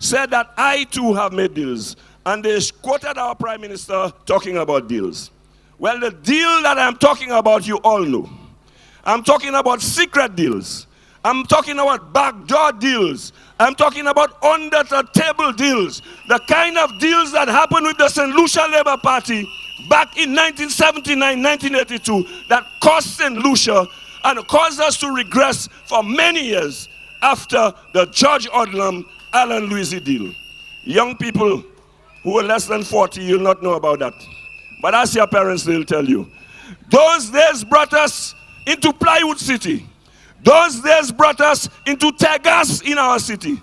Speaker 14: said that I too have made deals. And they quoted our Prime Minister talking about deals. Well, the deal that I'm talking about, you all know. I'm talking about secret deals. I'm talking about backdoor deals. I'm talking about under-the-table deals. The kind of deals that happened with the St. Lucia Labour Party back in 1979, 1982, that cost St. Lucia and caused us to regress for many years after the George Odlum, Alan Louisi deal. Young people who were less than 40, you'll not know about that. But ask your parents, they'll tell you. Those days brought us into Plywood City. Those days brought us into Tegas in our city.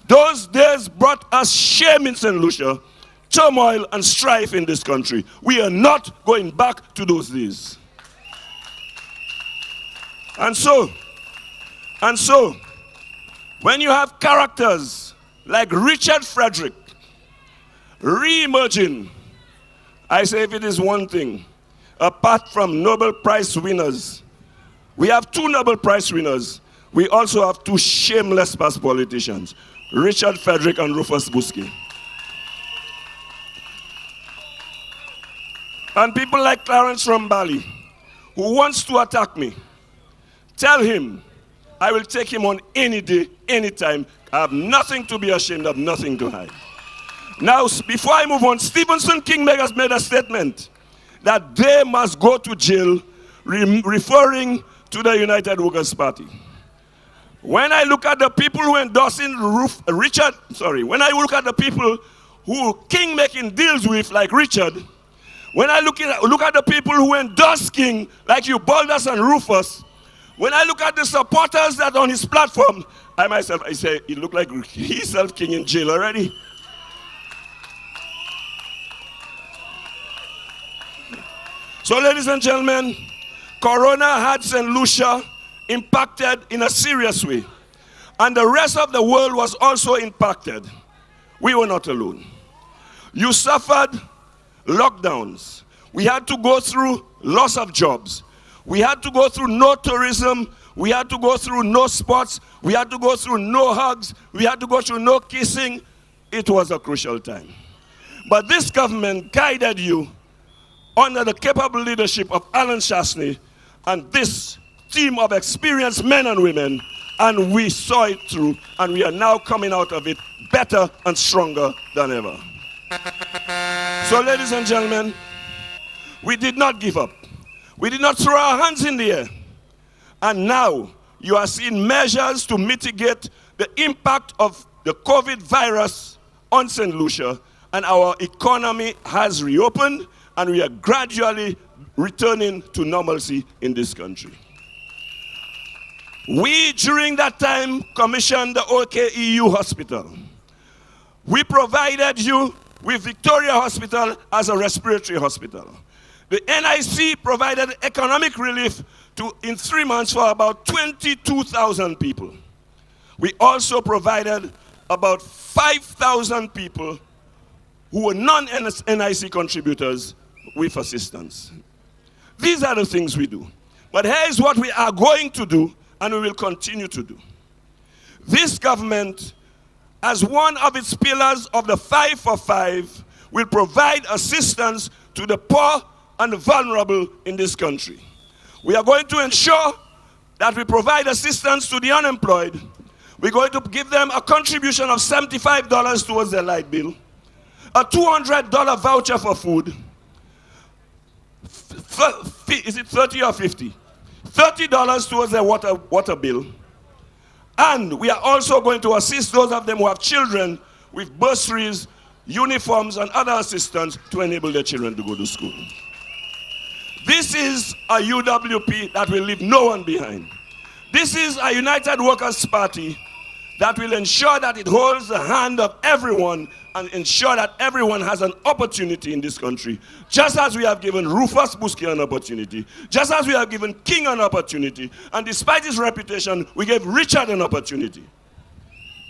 Speaker 14: Those days brought us shame in St. Lucia, turmoil and strife in this country. We are not going back to those days. And so, when you have characters like Richard Frederick re-emerging, I say if it is one thing, apart from Nobel Prize winners, we have 2 Nobel Prize winners. We also have 2 shameless past politicians, Richard Frederick and Rufus Busquet. And people like Clarence Rambali, who wants to attack me, tell him I will take him on any day, anytime. I have nothing to be ashamed of, nothing to hide. Now, before I move on, Stephenson King has made a statement that they must go to jail, referring to the United Workers' Party. When I look at the people who endorsing when I look at the people who King making deals with, like Richard, when I look at the people who endorse King, like you, Baldus and Rufus, when I look at the supporters that on his platform, I say, it look like he's King in jail already. So ladies and gentlemen, Corona had St. Lucia impacted in a serious way. And the rest of the world was also impacted. We were not alone. You suffered lockdowns. We had to go through loss of jobs. We had to go through no tourism. We had to go through no sports. We had to go through no hugs. We had to go through no kissing. It was a crucial time. But this government guided you under the capable leadership of Alan Shasney and this team of experienced men and women, and we saw it through, and we are now coming out of it better and stronger than ever. So, ladies and gentlemen, we did not give up. We did not throw our hands in the air. And now you are seeing measures to mitigate the impact of the COVID virus on St. Lucia, and our economy has reopened, and we are gradually returning to normalcy in this country. We, during that time, commissioned the OKEU Hospital. We provided you with Victoria Hospital as a respiratory hospital. The NIC provided economic relief in 3 months for about 22,000 people. We also provided about 5,000 people who were non-NIC contributors with assistance. These are the things we do. But here is what we are going to do, and we will continue to do. This government, as one of its pillars of the 5 for 5, will provide assistance to the poor and the vulnerable in this country. We are going to ensure that we provide assistance to the unemployed. We're going to give them a contribution of $75 towards their light bill, a $200 voucher for food. Is it 30 or 50? $30 towards their water bill. And we are also going to assist those of them who have children with bursaries, uniforms, and other assistance to enable their children to go to school. This is a UWP that will leave no one behind. This is a United Workers' Party that will ensure that it holds the hand of everyone and ensure that everyone has an opportunity in this country. Just as we have given Rufus Buski an opportunity, just as we have given King an opportunity, and despite his reputation, we gave Richard an opportunity.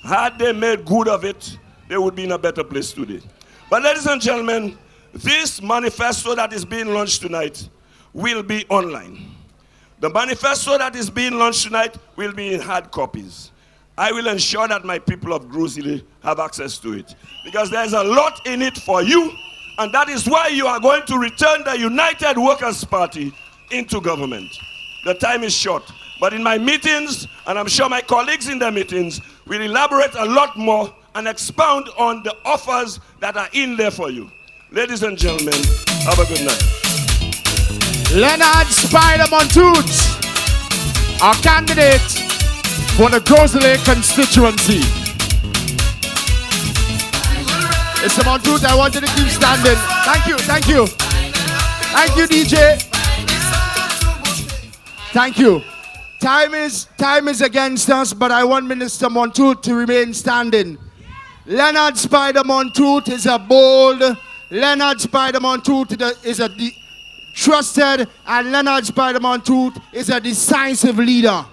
Speaker 14: Had they made good of it, they would be in a better place today. But ladies and gentlemen, this manifesto that is being launched tonight will be online. The manifesto that is being launched tonight will be in hard copies. I will ensure that my people of Gruzili have access to it, because there's a lot in it for you, and that is why you are going to return the United Workers' Party into government. The time is short, but in my meetings, and I'm sure my colleagues in their meetings, will elaborate a lot more and expound on the offers that are in there for you. Ladies and gentlemen, have a good night.
Speaker 2: Leonard Spider Montoot, our candidate for the Grozley constituency. Mr. Montoot, I want you to keep standing. Thank you, thank you. Thank you, DJ. Thank you. Time is against us, but I want Minister Montoot to remain standing. Leonard Spider Montoot is a bold, Leonard Spider Montoot is a trusted, and Leonard Spider Montoot is a decisive leader.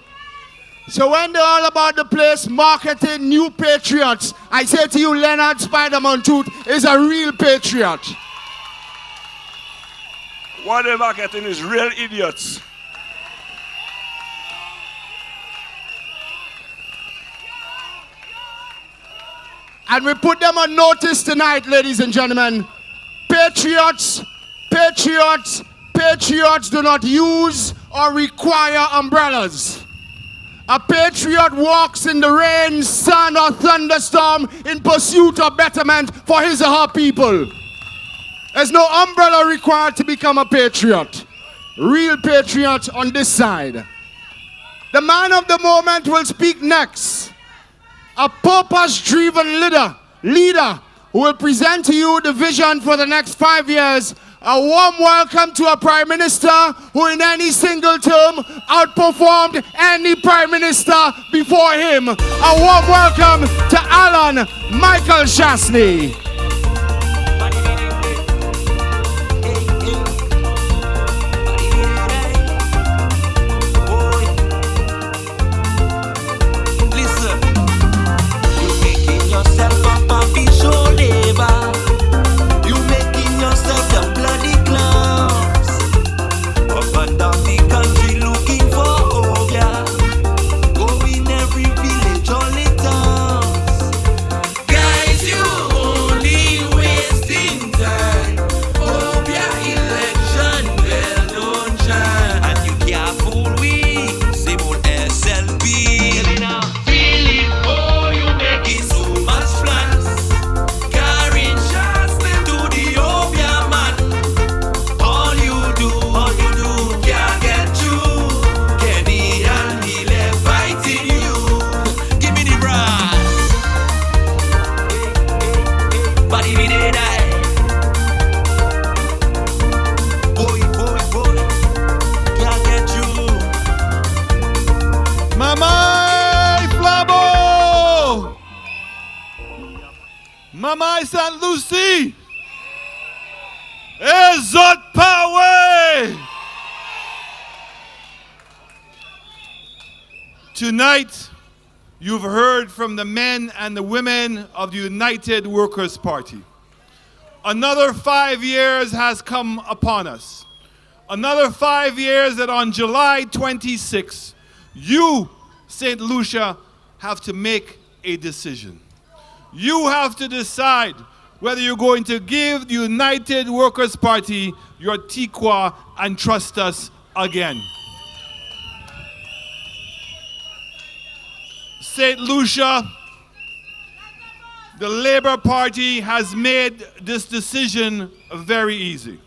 Speaker 2: So when they're all about the place marketing new patriots, I say to you, Leonard Spider Montoot is a real patriot.
Speaker 14: What they're marketing is real idiots.
Speaker 2: And we put them on notice tonight, ladies and gentlemen. Patriots, patriots, patriots do not use or require umbrellas. A patriot walks in the rain, sun, or thunderstorm in pursuit of betterment for his or her people. There's no umbrella required to become a patriot. Real patriot on this side. The man of the moment will speak next. A purpose-driven leader who will present to you the vision for the next 5 years. A warm welcome to a Prime Minister who in any single term outperformed any Prime Minister before him. A warm welcome to Alan Michael Shasney.
Speaker 7: Listen, you making yourself a papi show labor. You making yourself the bloody clowns. Up and down the country looking for Obia. Go in every village, all the towns. Guys, you only
Speaker 1: Mama St. Lucie. Ezot Power. Tonight, you've heard from the men and the women of the United Workers' Party. Another 5 years has come upon us. Another 5 years that on July 26, you, St. Lucia, have to make a decision. You have to decide whether you're going to give the United Workers' Party your Tikwa and trust us again. St. Lucia, the Labour Party has made this decision very easy.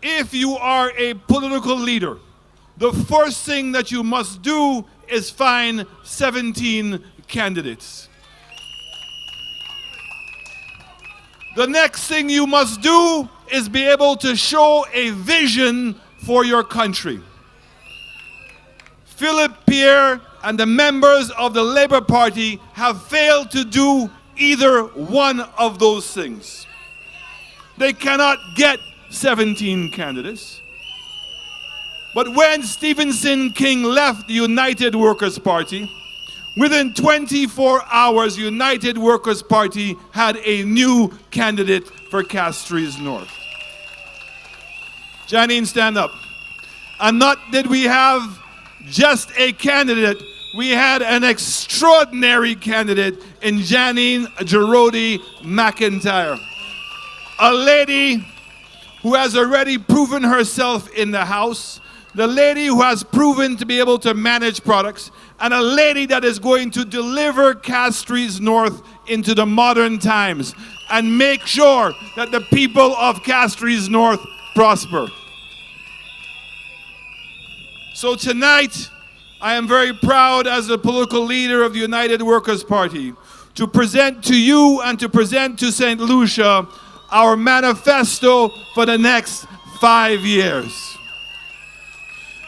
Speaker 1: If you are a political leader, the first thing that you must do is find 17 candidates. The next thing you must do is be able to show a vision for your country. Philip Pierre and the members of the Labour Party have failed to do either one of those things. They cannot get 17 candidates. But when Stephenson King left the United Workers' Party, within 24 hours, United Workers' Party had a new candidate for Castries North. Janine, stand up. And not did we have just a candidate, we had an extraordinary candidate in Janine Girodi McIntyre. A lady who has already proven herself in the House, the lady who has proven to be able to manage products, and a lady that is going to deliver Castries North into the modern times and make sure that the people of Castries North prosper. So tonight, I am very proud as the political leader of the United Workers' Party to present to you and to present to St. Lucia our manifesto for the next 5 years.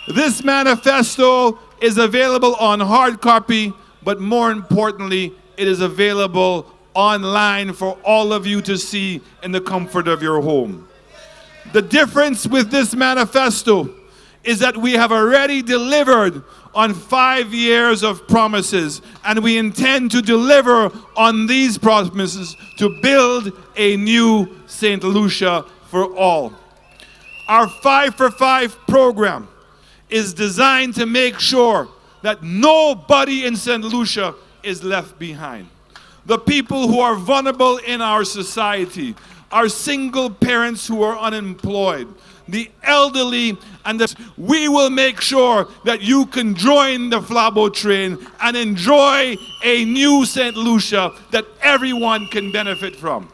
Speaker 1: This manifesto is available on hard copy, but more importantly, it is available online for all of you to see in the comfort of your home. The difference with this manifesto is that we have already delivered on 5 years of promises, and we intend to deliver on these promises to build a new St. Lucia for all. Our 5 for 5 program is designed to make sure that nobody in St. Lucia is left behind. The people who are vulnerable in our society, our single parents who are unemployed, the elderly, and we will make sure that you can join the Flabo train and enjoy a new St. Lucia that everyone can benefit from.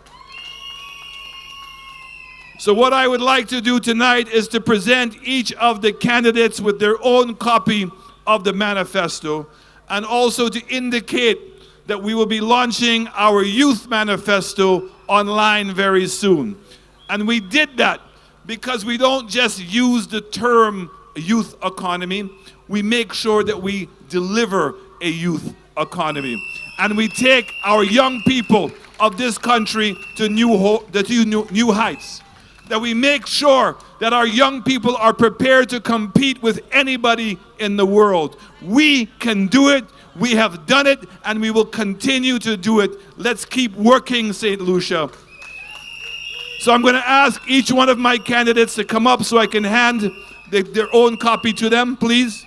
Speaker 1: So what I would like to do tonight is to present each of the candidates with their own copy of the manifesto, and also to indicate that we will be launching our youth manifesto online very soon. And we did that because we don't just use the term youth economy, we make sure that we deliver a youth economy. And we take our young people of this country to new heights. That we make sure that our young people are prepared to compete with anybody in the world. We can do it, we have done it, and we will continue to do it. Let's keep working, St. Lucia. So I'm going to ask each one of my candidates to come up so I can hand their own copy to them, please.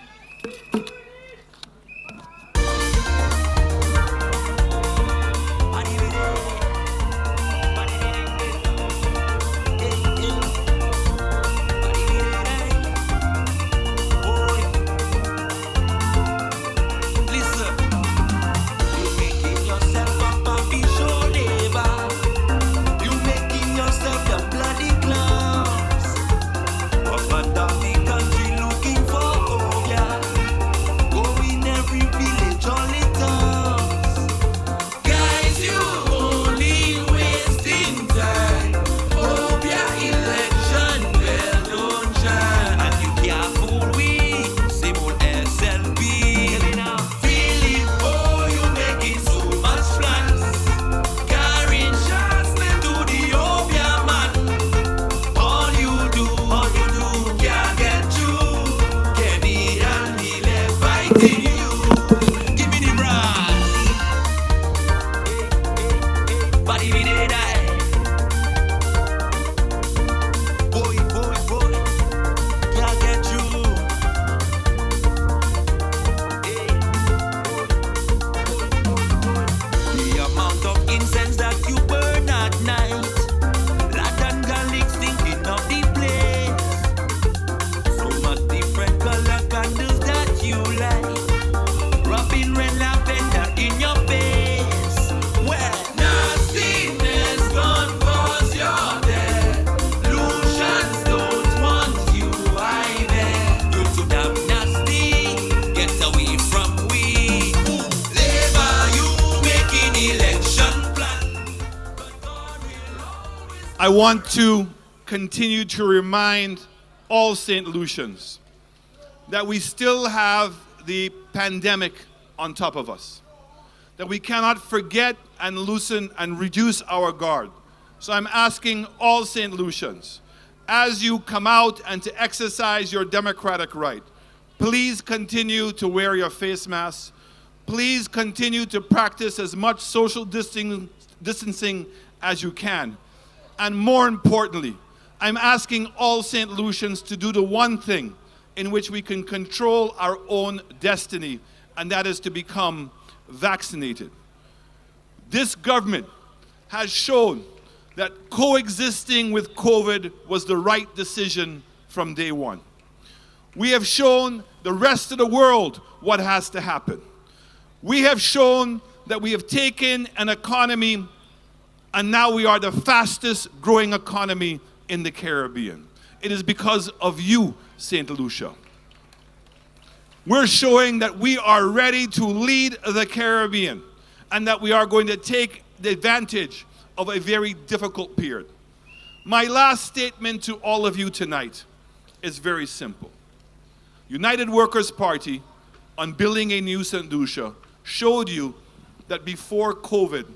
Speaker 1: I want to continue to remind all St. Lucians that we still have the pandemic on top of us, that we cannot forget and loosen and reduce our guard. So I'm asking all St. Lucians, as you come out and to exercise your democratic right, please continue to wear your face masks. Please continue to practice as much social distancing as you can. And more importantly, I'm asking all St. Lucians to do the one thing in which we can control our own destiny, and that is to become vaccinated. This government has shown that coexisting with COVID was the right decision from day one. We have shown the rest of the world what has to happen. We have shown that we have taken an economy and now we are the fastest growing economy in the Caribbean. It is because of you, St. Lucia. We're showing that we are ready to lead the Caribbean and that we are going to take the advantage of a very difficult period. My last statement to all of you tonight is very simple. United Workers' Party, on building a new St. Lucia, showed you that before COVID,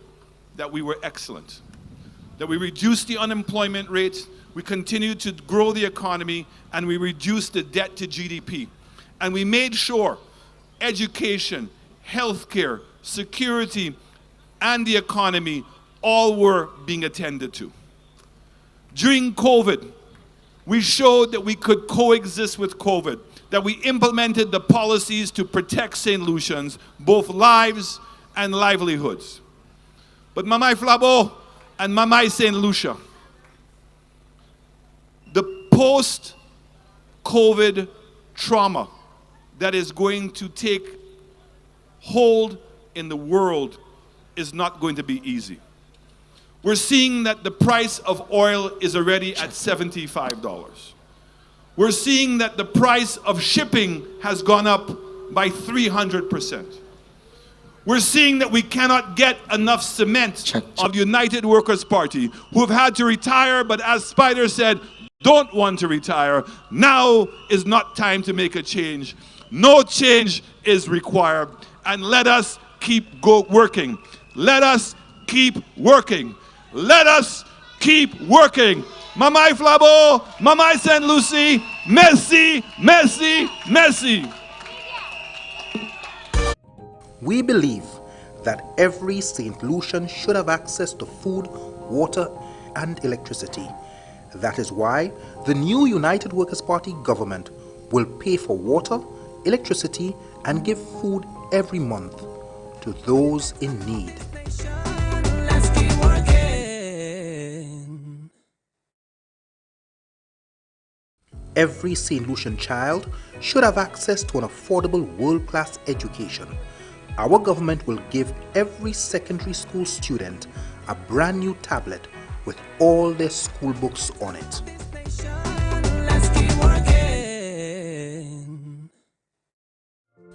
Speaker 1: that we were excellent, that we reduced the unemployment rate, we continued to grow the economy, and we reduced the debt to GDP. And we made sure education, healthcare, security, and the economy all were being attended to. During COVID, we showed that we could coexist with COVID, that we implemented the policies to protect St. Lucians, both lives and livelihoods. But Mamai Flabo and Mamai St. Lucia, the post-COVID trauma that is going to take hold in the world is not going to be easy. We're seeing that the price of oil is already at $75. We're seeing that the price of shipping has gone up by 300%. We're seeing that we cannot get enough cement of the United Workers' Party, who have had to retire, but as Spider said, don't want to retire. Now is not time to make a change. No change is required. And let us keep working. Let us keep working. Let us keep working. Mamai Flabo, Mamai St. Lucie, merci, merci, merci.
Speaker 15: We believe that every St. Lucian should have access to food, water, and electricity. That is why the new United Workers' Party government will pay for water, electricity, and give food every month to those in need.
Speaker 3: Let's keep working.
Speaker 15: Every St. Lucian child should have access to an affordable world-class education. Our government will give every secondary school student a brand new tablet with all their school books on it.
Speaker 3: Let's keep working.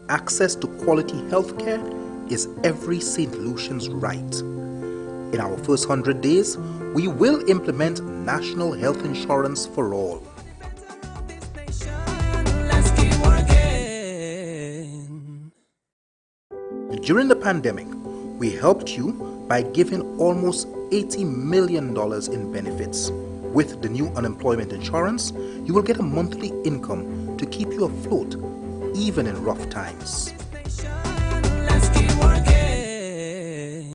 Speaker 15: Access to quality healthcare is every St. Lucian's right. In our first 100 days, we will implement national health insurance for all.
Speaker 3: Let's keep working.
Speaker 15: During the pandemic, we helped you by giving almost $80 million in benefits. With the new unemployment insurance, you will get a monthly income to keep you afloat, even in rough times.